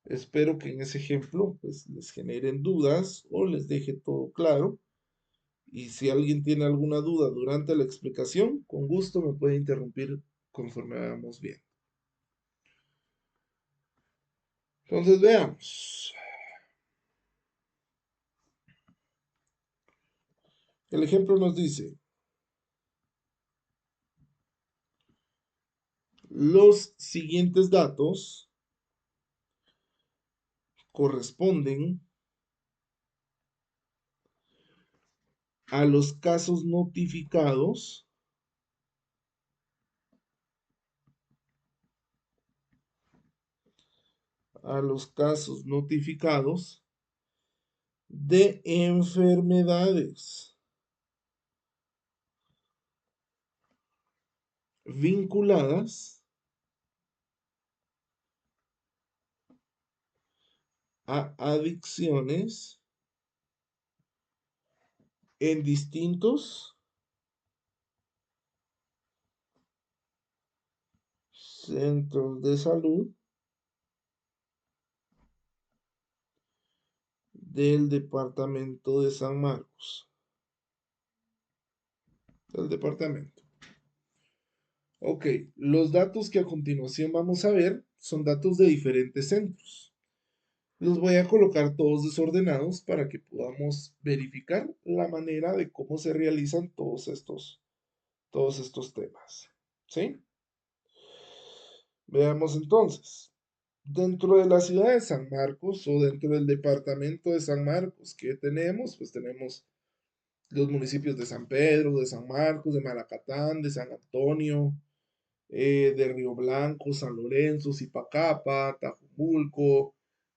Espero que en ese ejemplo pues les generen dudas o les deje todo claro. Y si alguien tiene alguna duda durante la explicación, con gusto me puede interrumpir conforme vamos bien. Entonces veamos. El ejemplo nos dice, los siguientes datos corresponden a los casos notificados a los casos notificados de enfermedades vinculadas a adicciones en distintos centros de salud del departamento de San Marcos. Del departamento. Ok, los datos que a continuación vamos a ver son datos de diferentes centros. Los voy a colocar todos desordenados para que podamos verificar la manera de cómo se realizan todos estos temas. ¿Sí? Veamos entonces. Dentro de la ciudad de San Marcos o dentro del departamento de San Marcos, ¿qué tenemos? Pues tenemos los municipios de San Pedro, de San Marcos, de Malacatán, de San Antonio, de Río Blanco, San Lorenzo, Zipacapa, Tajumulco,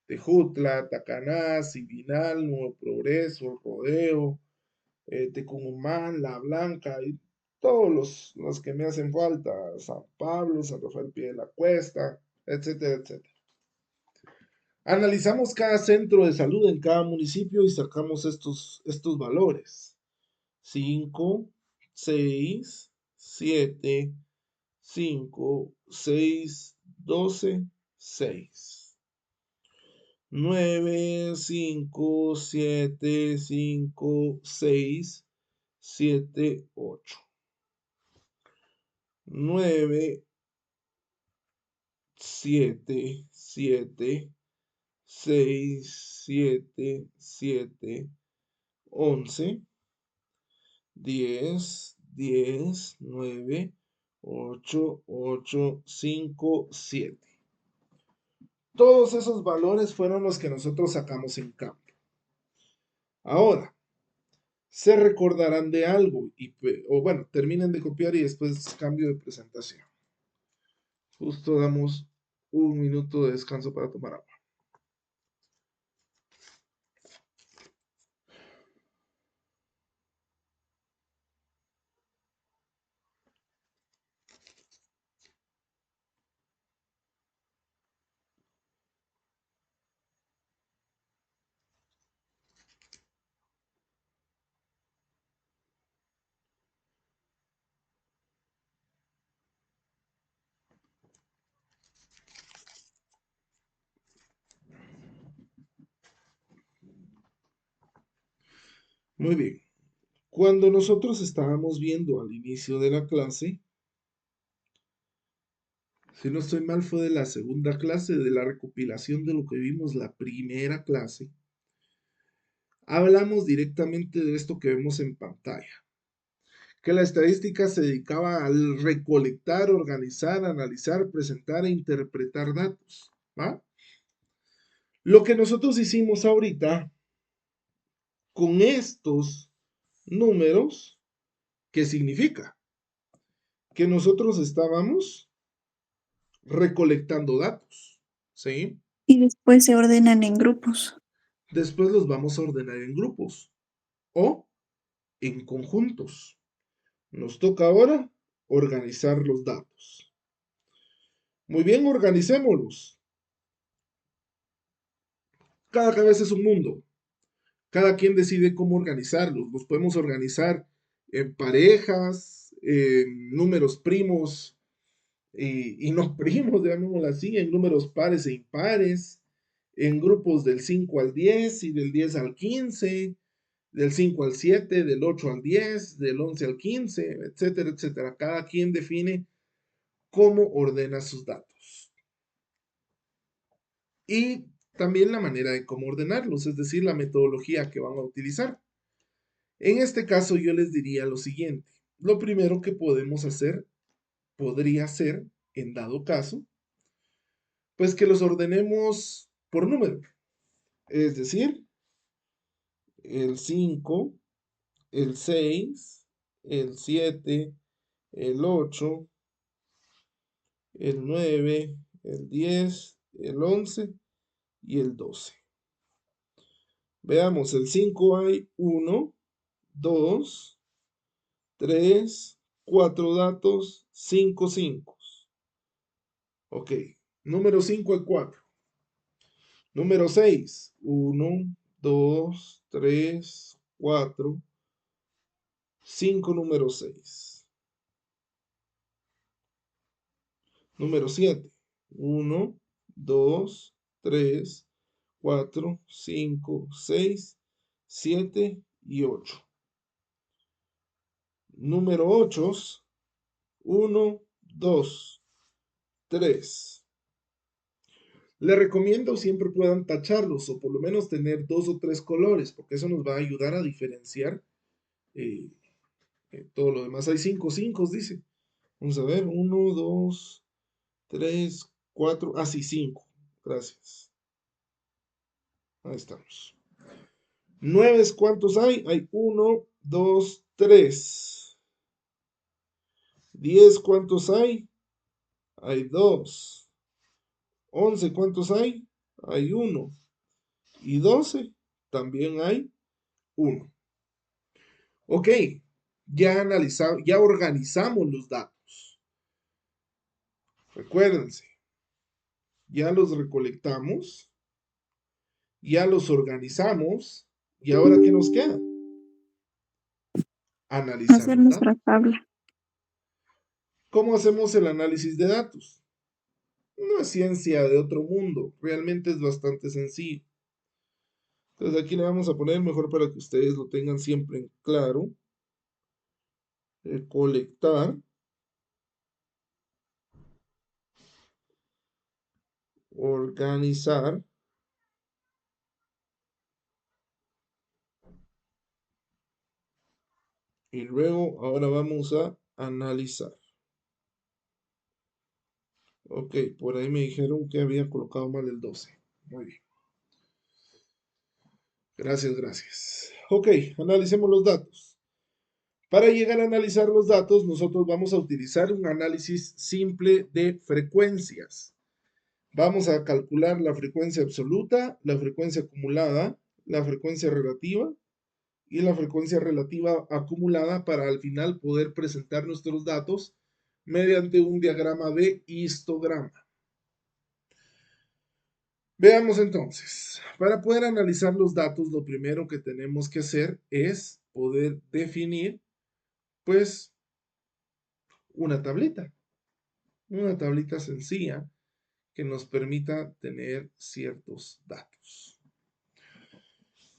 Tejutla, Tacaná, Sibinal, Nuevo Progreso, Rodeo, Tecumumán, La Blanca y todos los que me hacen falta, San Pablo, San Rafael Pie de la Cuesta, etcétera, etcétera. Analizamos cada centro de salud en cada municipio y sacamos estos valores. 5, 6, 7, 5, 6, 12, 6. 9, 5, 7, 5, 6, 7, 8. 9, 7, 7, 6, 7, 7, 11, 10, 10, 9, 8, 8, 5, 7. Todos esos valores fueron los que nosotros sacamos en campo. Ahora, se recordarán de algo, o bueno, terminen de copiar y después cambio de presentación. Justo damos un minuto de descanso para tomar agua. Muy bien. Cuando nosotros estábamos viendo al inicio de la clase, si no estoy mal, fue de la segunda clase, de la recopilación de lo que vimos la primera clase, hablamos directamente de esto que vemos en pantalla, que la estadística se dedicaba al recolectar, organizar, analizar, presentar e interpretar datos, ¿va? Lo que nosotros hicimos ahorita con estos números, ¿qué significa? Que nosotros estábamos recolectando datos, ¿sí? Y después se ordenan en grupos. Después los vamos a ordenar en grupos o en conjuntos. Nos toca ahora organizar los datos. Muy bien, organicémoslos. Cada cabeza es un mundo. Cada quien decide cómo organizarlos. Los podemos organizar en parejas, en números primos y no primos, llamémoslo así, en números pares e impares, en grupos del 5 al 10 y del 10 al 15, del 5 al 7, del 8 al 10, del 11 al 15, etcétera, etcétera. Cada quien define cómo ordena sus datos. Y también la manera de cómo ordenarlos, es decir, la metodología que van a utilizar. En este caso yo les diría lo siguiente. Lo primero que podemos hacer, podría ser, en dado caso, pues que los ordenemos por número. Es decir, el 5, el 6, el 7, el 8, el 9, el 10, el 11 y el 12. Veamos, el 5 hay 1, 2, 3, 4 datos, 5 5. Ok, número 5 hay 4. Número 6, 1, 2, 3, 4, 5 número 6. Número 7, 1, 2, 3, 4, 5, 6, 7 y 8. Número 8, 1, 2, 3. Les recomiendo siempre puedan tacharlos o por lo menos tener 2 o 3 colores, porque eso nos va a ayudar a diferenciar eh, todo lo demás. Hay 5 5, dice. Vamos a ver, 1, 2, 3, 4, sí, 5. Gracias. Ahí estamos. 9, ¿cuántos hay? Hay 1, 2, 3. 10, ¿cuántos hay? Hay 2. 11, ¿cuántos hay? Hay 1. Y 12, también hay 1. Ok, ya organizamos los datos. Recuérdense, ya los recolectamos, ya los organizamos, y ahora ¿qué nos queda? Analizar Hacer los datos. nuestra tabla. ¿Cómo hacemos el análisis de datos? No es ciencia de otro mundo, realmente es bastante sencillo. Entonces aquí le vamos a poner mejor para que ustedes lo tengan siempre en claro. Colectar, organizar, y luego ahora vamos a analizar. Ok, por ahí me dijeron que había colocado mal el 12. Muy bien. Gracias, gracias. Ok, analicemos los datos. Para llegar a analizar los datos, nosotros vamos a utilizar un análisis simple de frecuencias. Vamos a calcular la frecuencia absoluta, la frecuencia acumulada, la frecuencia relativa y la frecuencia relativa acumulada para al final poder presentar nuestros datos mediante un diagrama de histograma. Veamos entonces, para poder analizar los datos, lo primero que tenemos que hacer es poder definir, pues, una tablita sencilla que nos permita tener ciertos datos.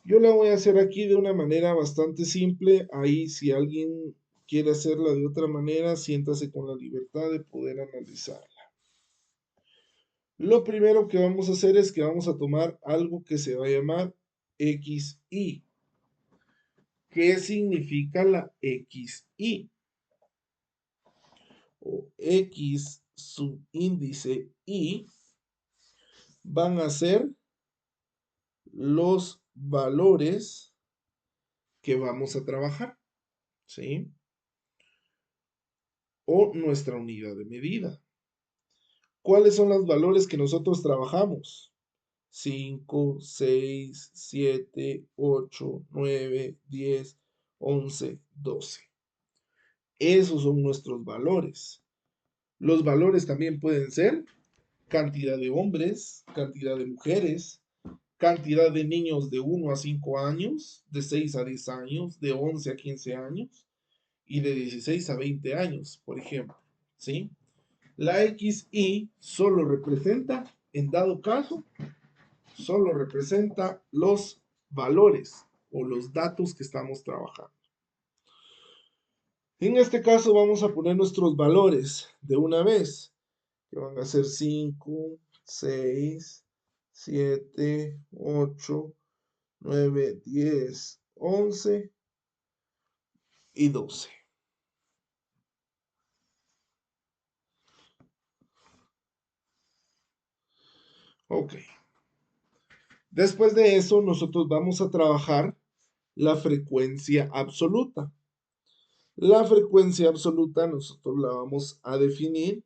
Yo la voy a hacer aquí de una manera bastante simple. Ahí, si alguien quiere hacerla de otra manera, siéntase con la libertad de poder analizarla. Lo primero que vamos a hacer es que vamos a tomar algo que se va a llamar XY. ¿Qué significa la XY? O X subíndice Y van a ser los valores que vamos a trabajar, ¿sí? O nuestra unidad de medida. ¿Cuáles son los valores que nosotros trabajamos? 5, 6, 7, 8, 9, 10, 11, 12. Esos son nuestros valores. Los valores también pueden ser cantidad de hombres, cantidad de mujeres, cantidad de niños de 1 a 5 años, de 6 a 10 años, de 11 a 15 años y de 16 a 20 años, por ejemplo, ¿sí? La XY solo representa, en dado caso, solo representa los valores o los datos que estamos trabajando. En este caso vamos a poner nuestros valores de una vez, que van a ser 5, 6, 7, 8, 9, 10, 11 y 12. Ok. Después de eso, nosotros vamos a trabajar la frecuencia absoluta. La frecuencia absoluta nosotros la vamos a definir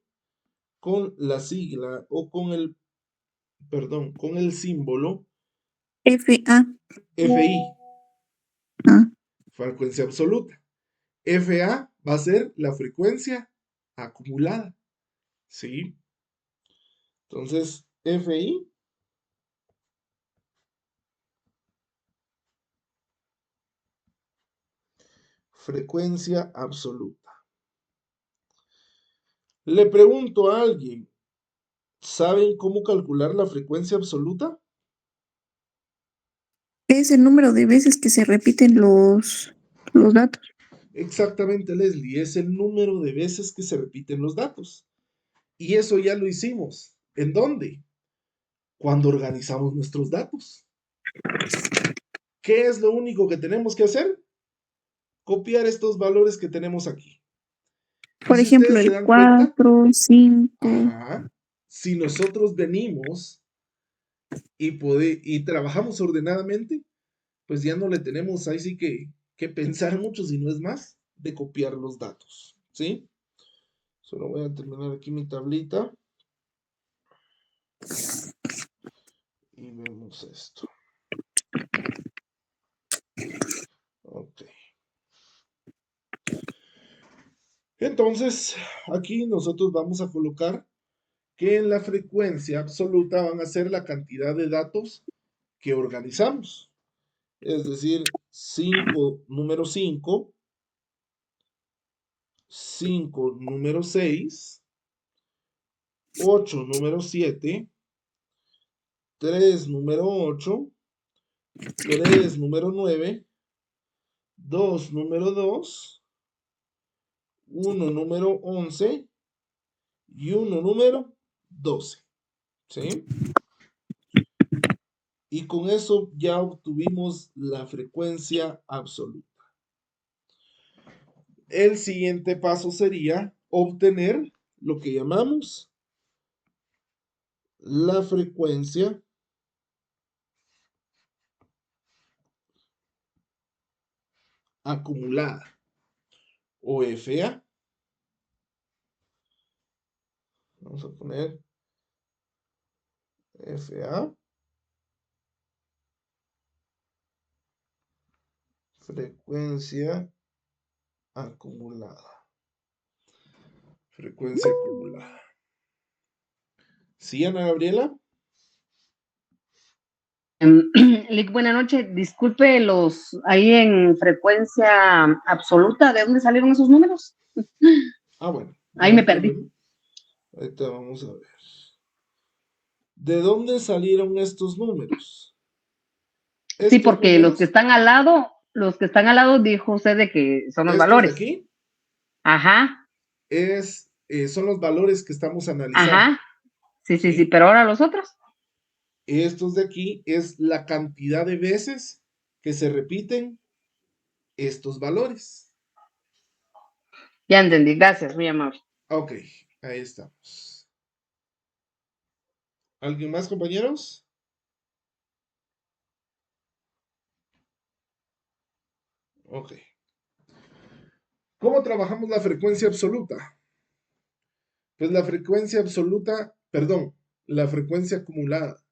con la sigla o con el perdón, con el símbolo FA. FI, Ah, frecuencia absoluta. FA va a ser la frecuencia acumulada, ¿sí? Entonces, FI frecuencia absoluta. Le pregunto a alguien, ¿saben cómo calcular la frecuencia absoluta? es el número de veces que se repiten los datos. Exactamente, Leslie, es el número de veces que se repiten los datos. Y eso ya lo hicimos. ¿En dónde? Cuando organizamos nuestros datos. ¿Qué es lo único que tenemos que hacer? Copiar estos valores que tenemos aquí. Y Por si ejemplo, ustedes se el dan cuenta, 4, 5. ajá, si nosotros venimos y trabajamos ordenadamente, pues ya no le tenemos ahí sí que pensar mucho, si no es más, de copiar los datos, ¿sí? Solo voy a terminar aquí mi tablita y vemos esto. Ok. Entonces, aquí nosotros vamos a colocar que en la frecuencia absoluta van a ser la cantidad de datos que organizamos. Es decir, 5 número 5, 5 número 6, 8 número 7, 3 número 8, 3 número 9, 2 número 2, 1 número 11 y 1 número 12. ¿Sí? Y con eso ya obtuvimos la frecuencia absoluta. El siguiente paso sería obtener lo que llamamos la frecuencia acumulada o FA. Vamos a poner FA, frecuencia acumulada. Frecuencia acumulada. ¿Sí, Ana Gabriela? Lick, buenas noches. Disculpe, los ahí en frecuencia absoluta, ¿de dónde salieron esos números? Ah, bueno, Ahí no me hay perdí. problema. Ahorita vamos a ver. ¿De dónde salieron estos números? Sí, Estos porque números, los que están al lado dijo usted de que son los estos de valores. aquí, Ajá, son los valores que estamos analizando, ajá. Sí, sí, sí, ¿sí? pero ahora los otros. Estos de aquí es la cantidad de veces que se repiten estos valores. Ya entendí, gracias, muy amable. Ok, ahí estamos. ¿Alguien más, compañeros? Ok. ¿Cómo trabajamos la frecuencia absoluta? Pues la frecuencia absoluta, perdón, la frecuencia acumulada.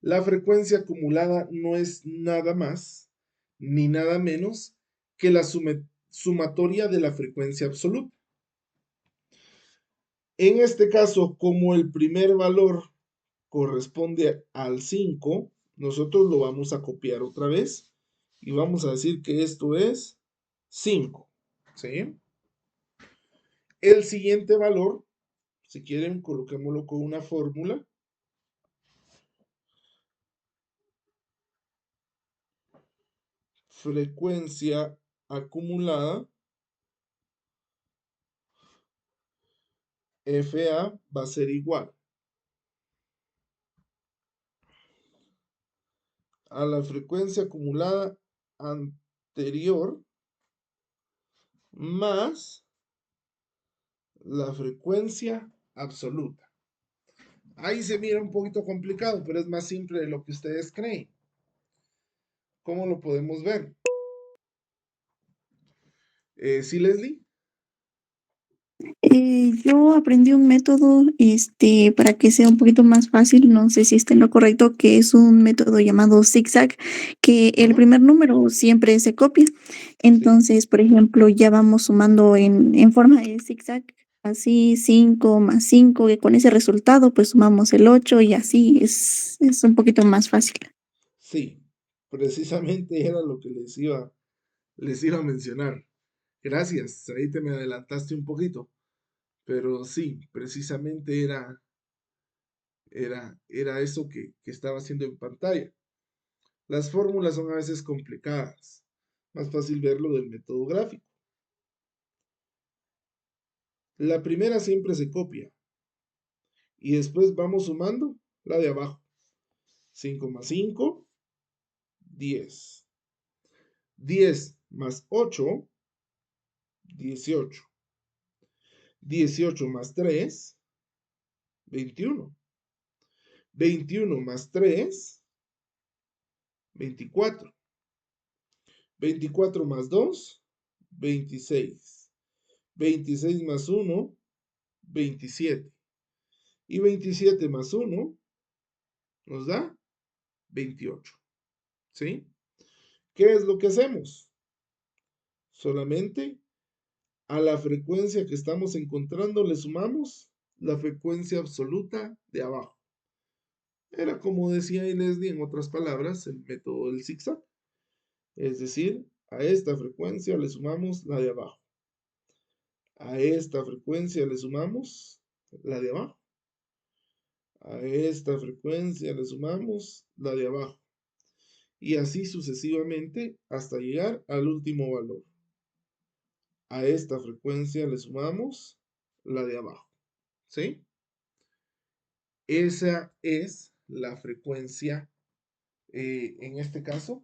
La frecuencia acumulada no es nada más ni nada menos que la sumatoria de la frecuencia absoluta. En este caso, como el primer valor corresponde al 5, nosotros lo vamos a copiar otra vez y vamos a decir que esto es 5. ¿Sí? El siguiente valor, si quieren, coloquémoslo con una fórmula. Frecuencia acumulada FA va a ser igual a la frecuencia acumulada anterior más la frecuencia absoluta. Ahí se mira un poquito complicado, pero es más simple de lo que ustedes creen. ¿Cómo lo podemos ver? ¿Sí, Leslie? Yo aprendí un método, para que sea un poquito más fácil, no sé si está en lo correcto, que es un método llamado zigzag, que el Ajá, primer número siempre se copia. sí, Entonces, por ejemplo, ya vamos sumando en forma de zigzag, así 5 más 5, que con ese resultado pues sumamos el 8 y así es un poquito más fácil. sí, precisamente era lo que les iba a mencionar. Gracias, ahí te me adelantaste un poquito, pero sí, precisamente era eso que estaba haciendo en pantalla. Las fórmulas son a veces complicadas, más fácil verlo del método gráfico. La primera siempre se copia y después vamos sumando la de abajo. 5 más 5, 10. 10 más 8, 18. 18 más 3, 21. 21 más 3, 24. 24 más 2, 26. 26 más 1, 27. Y 27 más 1 nos da 28. ¿Sí? ¿Qué es lo que hacemos? Solamente a la frecuencia que estamos encontrando le sumamos la frecuencia absoluta de abajo. Era como decía Leslie en otras palabras, el método del zigzag. Es decir, a esta frecuencia le sumamos la de abajo. A esta frecuencia le sumamos la de abajo. A esta frecuencia le sumamos la de abajo. Y así sucesivamente hasta llegar al último valor. A esta frecuencia le sumamos la de abajo. ¿Sí? Esa es la frecuencia, en este caso,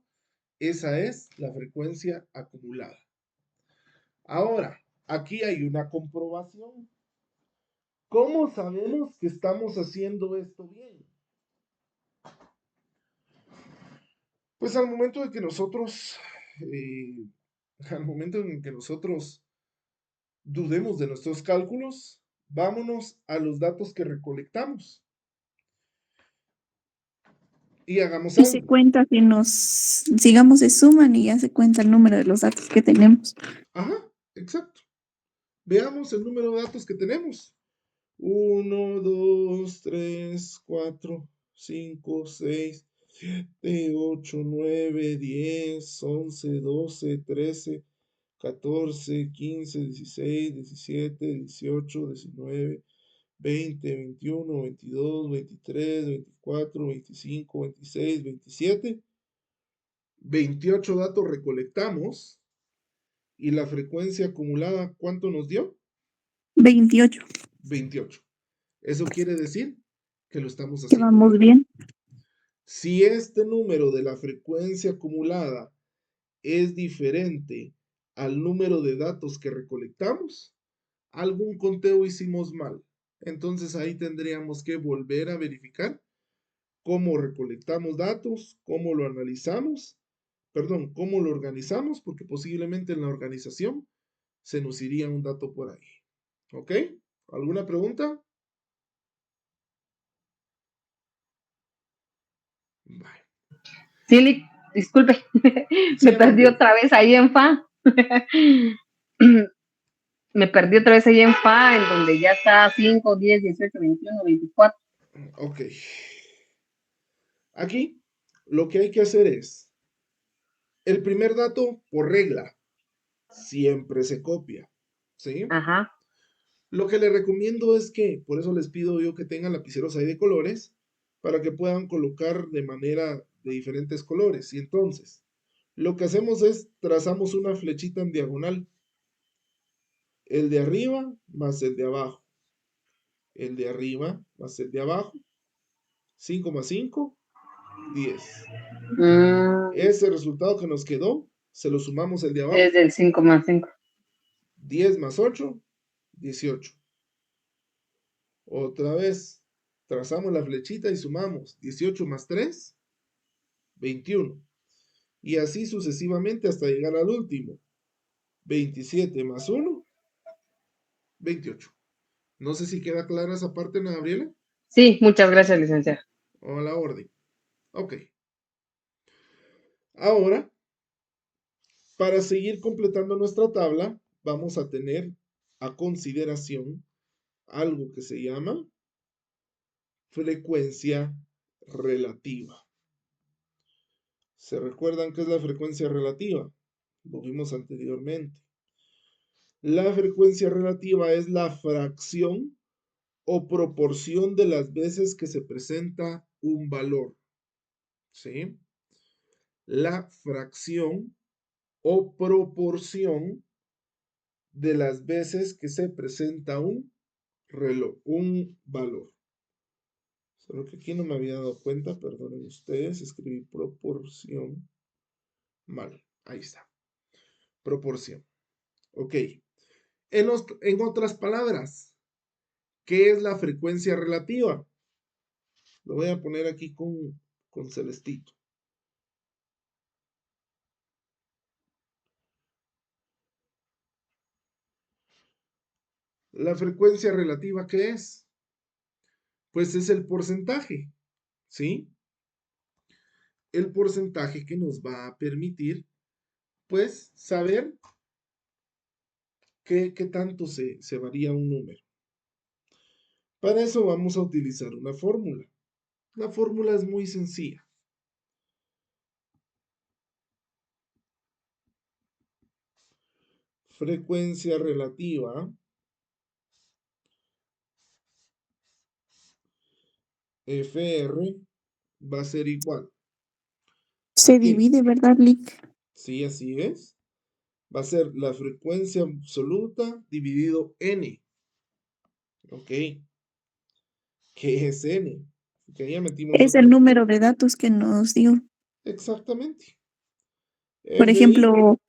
esa es la frecuencia acumulada. Ahora, aquí hay una comprobación. ¿Cómo sabemos que estamos haciendo esto bien? Pues al momento de que nosotros, eh, al momento en que nosotros dudemos de nuestros cálculos, vámonos a los datos que recolectamos y hagamos Y se algo. cuenta que sigamos, se suman y ya se cuenta el número de los datos que tenemos. Ajá, exacto. Veamos el número de datos que tenemos. 1, 2, 3, 4, 5, 6, 7, 8, 9, 10, 11, 12, 13, 14, 15, 16, 17, 18, 19, 20, 21, 22, 23, 24, 25, 26, 27. 28 datos recolectamos y la frecuencia acumulada, ¿cuánto nos dio? 28, 28. Eso quiere decir que lo estamos que haciendo vamos bien. bien. Si este número de la frecuencia acumulada es diferente al número de datos que recolectamos, algún conteo hicimos mal. Entonces ahí tendríamos que volver a verificar cómo recolectamos datos, cómo lo analizamos, perdón, cómo lo organizamos, porque posiblemente en la organización se nos iría un dato por ahí. ¿Ok? ¿Alguna pregunta? Vale. Sí, disculpe, Sí, me perdí Amandel. otra vez ahí en FA. Me perdí otra vez ahí en FA, en donde ya está 5, 10, 18, 21, 24. Ok. Aquí lo que hay que hacer es, el primer dato, por regla, siempre se copia. ¿Sí? Ajá. Lo que les recomiendo es que, por eso les pido yo que tengan lapiceros ahí de colores, para que puedan colocar de manera de diferentes colores. Y entonces, lo que hacemos es trazamos una flechita en diagonal. El de arriba más el de abajo. El de arriba más el de abajo. 5 más 5, 10. Mm, Ese resultado que nos quedó, se lo sumamos el de abajo. es del 5 más 5. 10 más 8, 18. Otra vez, trazamos la flechita y sumamos 18 más 3, 21. Y así sucesivamente hasta llegar al último. 27 más 1, 28. No sé si queda clara esa parte, Ana Gabriela. Sí, muchas gracias, licenciada. O a la orden. Ok. Ahora, para seguir completando nuestra tabla, vamos a tener a consideración algo que se llama frecuencia relativa. ¿Se recuerdan qué es la frecuencia relativa? Lo vimos anteriormente. La frecuencia relativa es la fracción o proporción de las veces que se presenta un valor. ¿Sí? La fracción o proporción de las veces que se presenta un valor. Solo que aquí no me había dado cuenta, perdonen ustedes, escribí proporción mal. Ahí está. Proporción. Ok. En otras palabras, ¿qué es la frecuencia relativa? Lo voy a poner aquí con celestito. La frecuencia relativa, ¿qué es? Pues es el porcentaje, ¿sí? El porcentaje que nos va a permitir, pues, saber qué tanto se varía un número. Para eso vamos a utilizar una fórmula. La fórmula es muy sencilla. Frecuencia relativa FR va a ser igual. Se ¿A qué? divide, ¿verdad, Lick? Sí, así es. Va a ser la frecuencia absoluta dividido N. ¿Ok? ¿Qué es N? Que ya metimos Es el otro. número de datos que nos dio. Exactamente. Por FI ejemplo,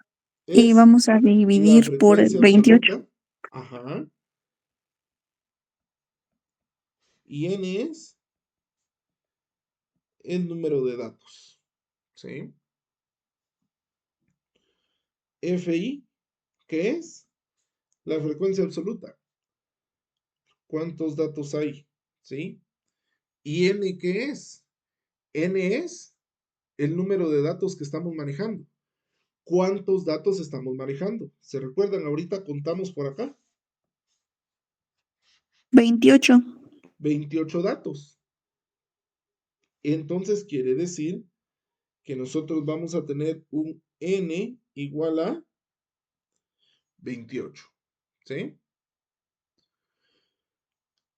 y es vamos a la dividir por frecuencia 28. absoluta. Ajá. Y N es el número de datos. ¿Sí? FI, ¿qué es? La frecuencia absoluta. ¿Cuántos datos hay? ¿Sí? ¿Y N qué es? N es el número de datos que estamos manejando. ¿Cuántos datos estamos manejando? ¿Se recuerdan? Ahorita contamos por acá. 28. 28 datos. Entonces quiere decir que nosotros vamos a tener un N igual a 28. ¿Sí?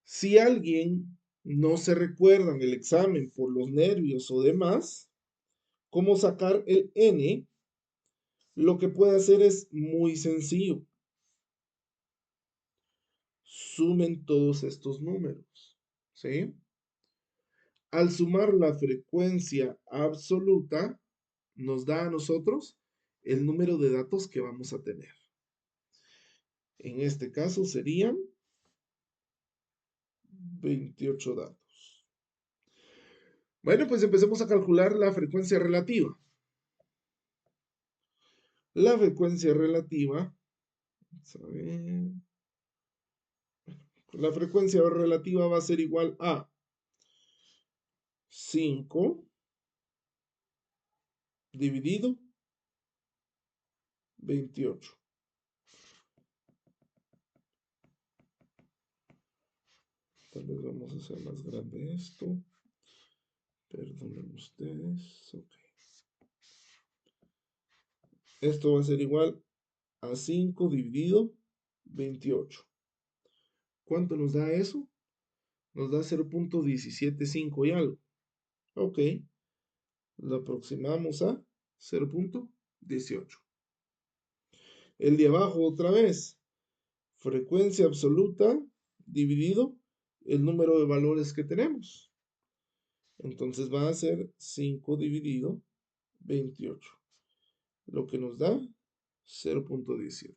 Si alguien no se recuerda en el examen por los nervios o demás, cómo sacar el N, lo que puede hacer es muy sencillo. Sumen todos estos números. ¿Sí? Al sumar la frecuencia absoluta, nos da a nosotros el número de datos que vamos a tener. En este caso serían 28 datos. Bueno, pues empecemos a calcular la frecuencia relativa. La frecuencia relativa, vamos a ver, la frecuencia relativa va a ser igual a 5 dividido 28. Tal vez vamos a hacer más grande esto. Perdonen ustedes. Ok. Esto va a ser igual a 5 dividido 28. ¿Cuánto nos da eso? Nos da 0.175 y algo. Ok. Lo aproximamos a 0.18. El de abajo otra vez. Frecuencia absoluta dividido el número de valores que tenemos. Entonces va a ser 5 dividido 28. Lo que nos da 0.18.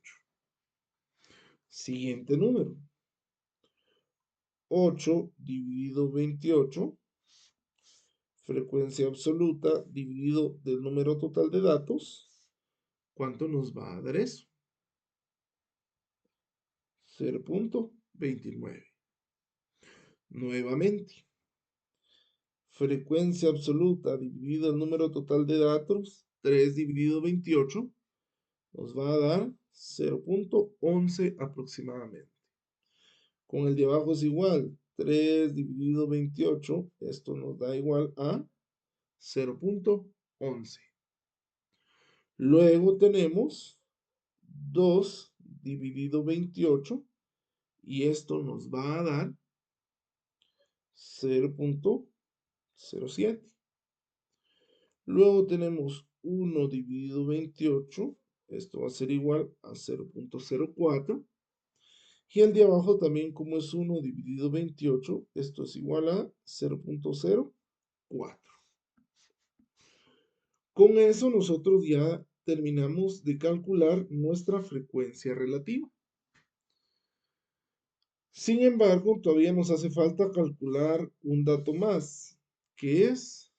Siguiente número. 8 dividido 28. Frecuencia absoluta dividido del número total de datos. ¿Cuánto nos va a dar eso? 0.18. 29. Nuevamente, frecuencia absoluta dividido el número total de datos, 3 dividido 28, nos va a dar 0.11 aproximadamente. Con el de abajo es igual, 3 dividido 28, esto nos da igual a 0.11. Luego tenemos 2 dividido 28 y esto nos va a dar 0.07. Luego tenemos 1 dividido 28, esto va a ser igual a 0.04. Y el de abajo también, como es 1 dividido 28, esto es igual a 0.04. Con eso nosotros ya terminamos de calcular nuestra frecuencia relativa. Sin embargo, todavía nos hace falta calcular un dato más, que es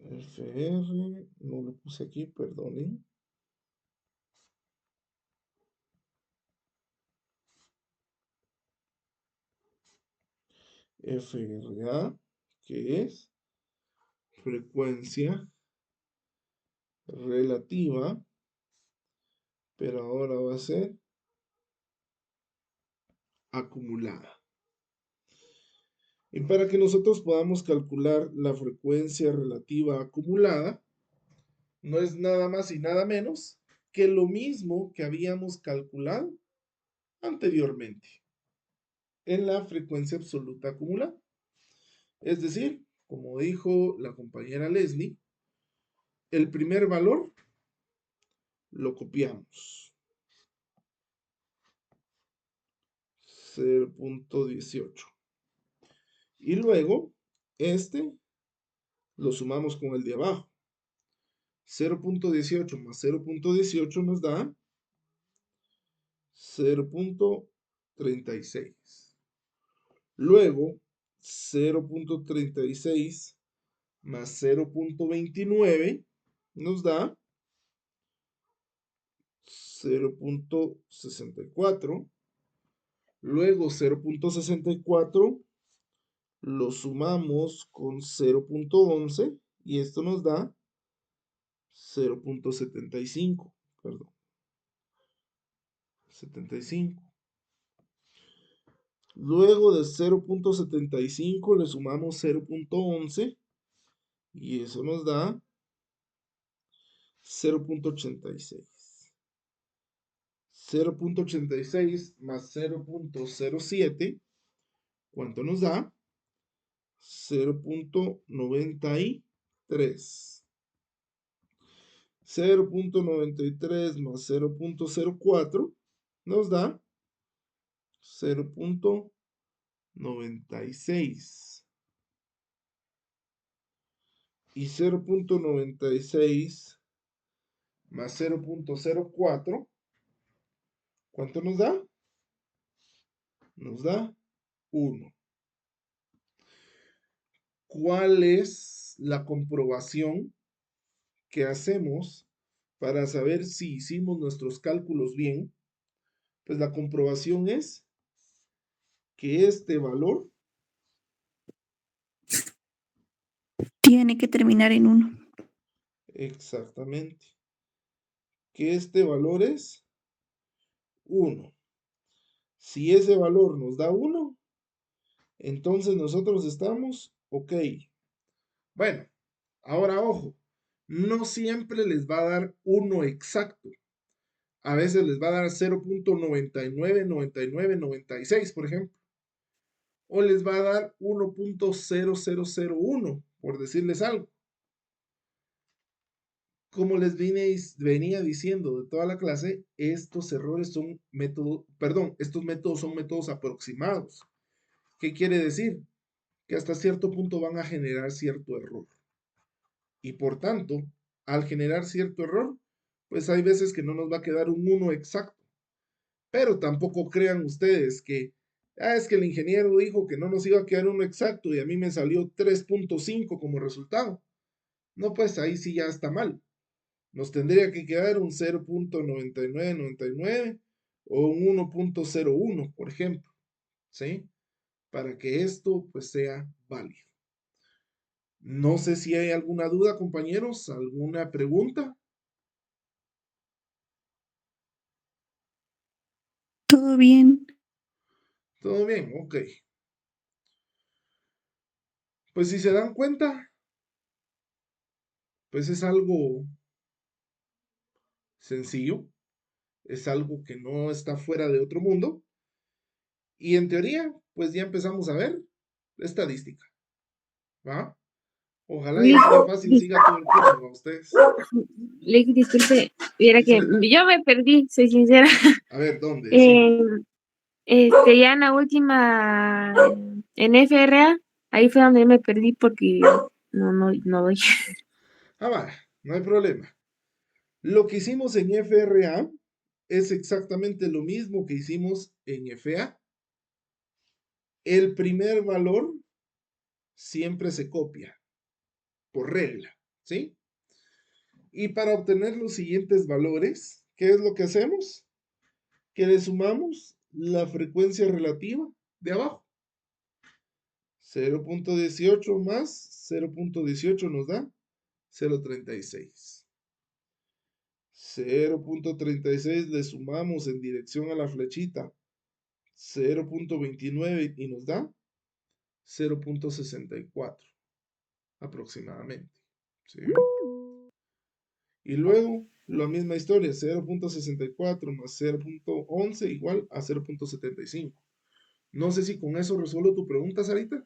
FR, no lo puse aquí, perdonen. FRA, que es frecuencia relativa, pero ahora va a ser acumulada. Y para que nosotros podamos calcular la frecuencia relativa acumulada, no es nada más y nada menos que lo mismo que habíamos calculado anteriormente en la frecuencia absoluta acumulada. Es decir, como dijo la compañera Leslie, el primer valor lo copiamos. 0.18. Y luego, este lo sumamos con el de abajo. 0.18 más 0.18 nos da 0.36. Luego, 0.36 más 0.29 nos da 0.64. Luego 0.64 lo sumamos con 0.11 y esto nos da 0.75, perdón. 75. Luego de 0.75 le sumamos 0.11 y eso nos da 0.86. 0.86 más 0.07, ¿cuánto nos da? 0.93. 0.93 más 0.04 nos da 0.96. Y 0.96 más 0.04, ¿cuánto nos da? Nos da 1. ¿Cuál es la comprobación que hacemos para saber si hicimos nuestros cálculos bien? Pues la comprobación es que este valor Tiene que terminar en 1. exactamente, que este valor es 1. Si ese valor nos da 1, entonces nosotros estamos ok. Bueno, ahora ojo, no siempre les va a dar 1 exacto. A veces les va a dar 0.999996, por ejemplo. O les va a dar 1.0001, por decirles algo. Como les venía diciendo de toda la clase, estos errores son métodos, perdón, estos métodos son métodos aproximados. ¿Qué quiere decir? Que hasta cierto punto van a generar cierto error. Y por tanto, al generar cierto error, pues hay veces que no nos va a quedar un 1 exacto. Pero tampoco crean ustedes que, es que el ingeniero dijo que no nos iba a quedar uno exacto y a mí me salió 3.5 como resultado. No, pues ahí sí ya está mal. Nos tendría que quedar un 0.9999 o un 1.01, por ejemplo, ¿sí? Para que esto pues sea válido. No sé si hay alguna duda, compañeros, alguna pregunta. Todo bien. Todo bien, ok. Pues si se dan cuenta, pues es algo sencillo, es algo que no está fuera de otro mundo y en teoría, pues ya empezamos a ver estadística, ¿va? Ojalá y Lick, así de fácil siga todo el curso a ustedes. disculpe, viera ¿Sí se que le- yo me perdí, soy sincera. A ver, ¿dónde? Decime. Ya en la última, en FRA, ahí fue donde me perdí porque no doy. Ah, va, no hay problema. Lo que hicimos en FRA es exactamente lo mismo que hicimos en FA. El primer valor siempre se copia, por regla, ¿sí? Y para obtener los siguientes valores, ¿qué es lo que hacemos? Que le sumamos la frecuencia relativa de abajo. 0.18 más 0.18 nos da 0.36. 0.36 le sumamos en dirección a la flechita 0.29 y nos da 0.64 aproximadamente. ¿Sí? Y luego la misma historia, 0.64 más 0.11 igual a 0.75. No sé si con eso resuelvo tu pregunta, Sarita.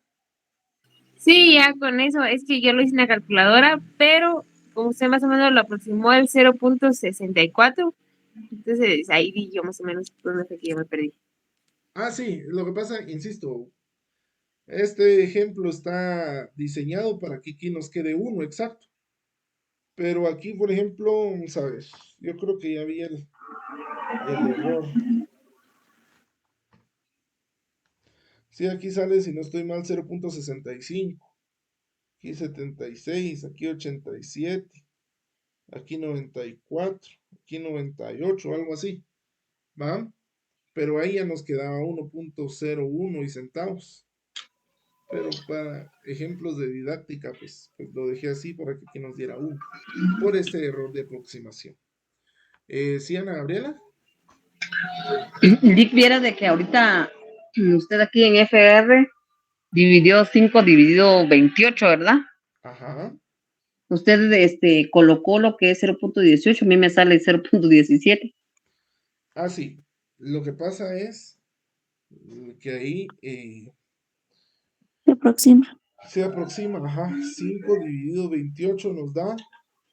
Sí, ya con eso, es que yo lo hice en la calculadora, pero como usted más o menos lo aproximó al 0.64, entonces ahí vi yo más o menos dónde fue que yo me perdí. Ah, sí, lo que pasa, insisto, este ejemplo está diseñado para que aquí nos quede uno exacto. Pero aquí, por ejemplo, sabes, yo creo que ya vi el error. Sí, aquí sale, si no estoy mal, 0.65. Aquí 76, aquí 87, aquí 94, aquí 98, algo así. ¿Va? Pero ahí ya nos quedaba 1.01 y centavos. Pero para ejemplos de didáctica, pues lo dejé así para que aquí nos diera 1. Por este error de aproximación. ¿Sí, Ana Gabriela? Dick, viera de que ahorita usted aquí en FR dividió 5 dividido 28, ¿verdad? Ajá. Usted colocó lo que es 0.18, a mí me sale 0.17. Ah, sí. Lo que pasa es que ahí Se aproxima. se aproxima, ajá, 5 dividido 28 nos da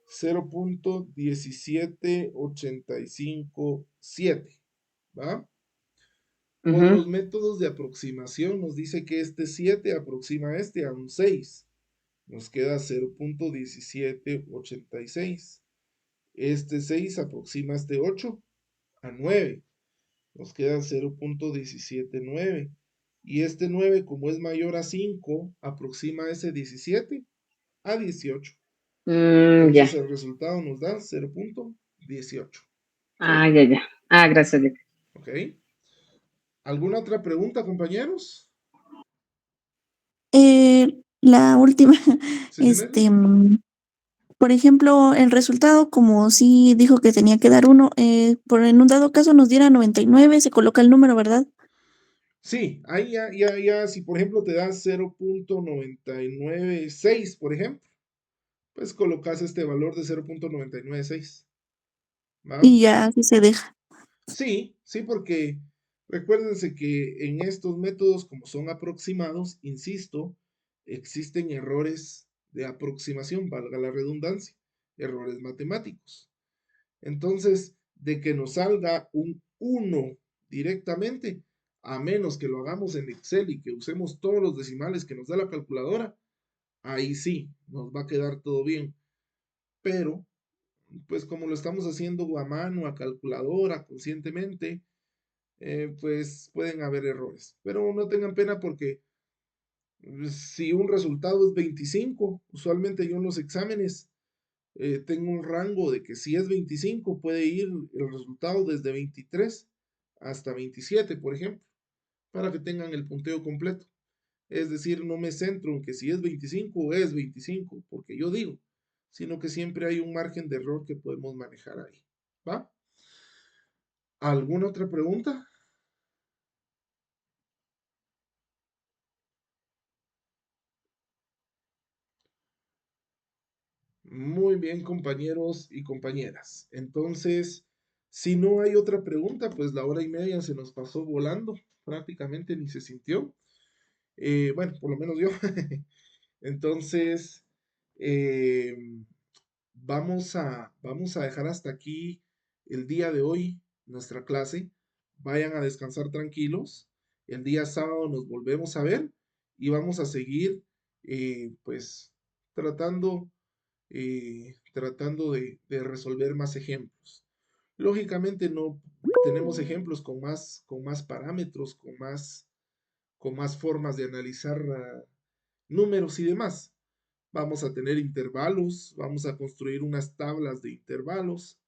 0.17857, ¿va? Por Ujú. los métodos de aproximación nos dice que este 7 aproxima a este a un 6. Nos queda 0.1786. Este 6 aproxima a este 8 a 9. Nos queda 0.179. Y este 9, como es mayor a 5, aproxima ese 17 a 18. Ya. Entonces el resultado nos da 0.18. Ah, ¿Sí? ya, ya. Ah, gracias, Dick. ¿Ok? ¿Alguna otra pregunta, compañeros? La última, ¿Sí, sí, Leslie? por ejemplo, el resultado, como sí dijo que tenía que dar uno, por en un dado caso nos diera 99, se coloca el número, ¿verdad? Sí, ahí ya, si por ejemplo te da 0.996, por ejemplo, pues colocas este valor de 0.996. ¿Va? Y ya así se deja. Sí, sí, porque recuérdense que en estos métodos, como son aproximados, insisto, existen errores de aproximación, valga la redundancia, errores matemáticos. Entonces, de que nos salga un 1 directamente, a menos que lo hagamos en Excel y que usemos todos los decimales que nos da la calculadora, ahí sí, nos va a quedar todo bien. Pero, pues como lo estamos haciendo a mano, a calculadora, conscientemente, pues pueden haber errores. Pero no tengan pena porque Si un resultado es 25, usualmente yo en los exámenes tengo un rango de que si es 25 puede ir el resultado desde 23 hasta 27, por ejemplo, para que tengan el punteo completo. Es decir, no me centro en que si es 25, porque yo digo, sino que siempre hay un margen de error que podemos manejar ahí. ¿Va? ¿Alguna otra pregunta? Muy bien, compañeros y compañeras. Entonces, si no hay otra pregunta, pues la hora y media se nos pasó volando, prácticamente ni se sintió. Bueno, por lo menos yo. Entonces, eh, vamos a dejar hasta aquí el día de hoy nuestra clase. Vayan a descansar tranquilos. El día sábado nos volvemos a ver y vamos a seguir, pues, tratando, tratando de resolver más ejemplos. Lógicamente no tenemos ejemplos con más parámetros, con más formas de analizar números y demás. Vamos a tener intervalos, vamos a construir unas tablas de intervalos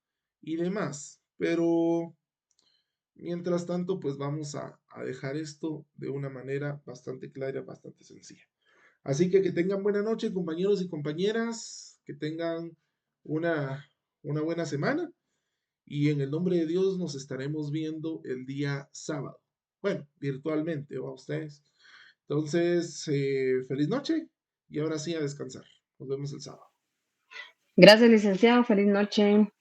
y demás. Pero mientras tanto, pues vamos a dejar esto de una manera bastante clara, bastante sencilla. Así que tengan buena noche, compañeros y compañeras, que tengan una buena semana y en el nombre de Dios nos estaremos viendo el día sábado. Bueno, virtualmente, ¿va ustedes? Entonces, feliz noche y ahora sí a descansar. Nos vemos el sábado. Gracias, licenciado. Feliz noche.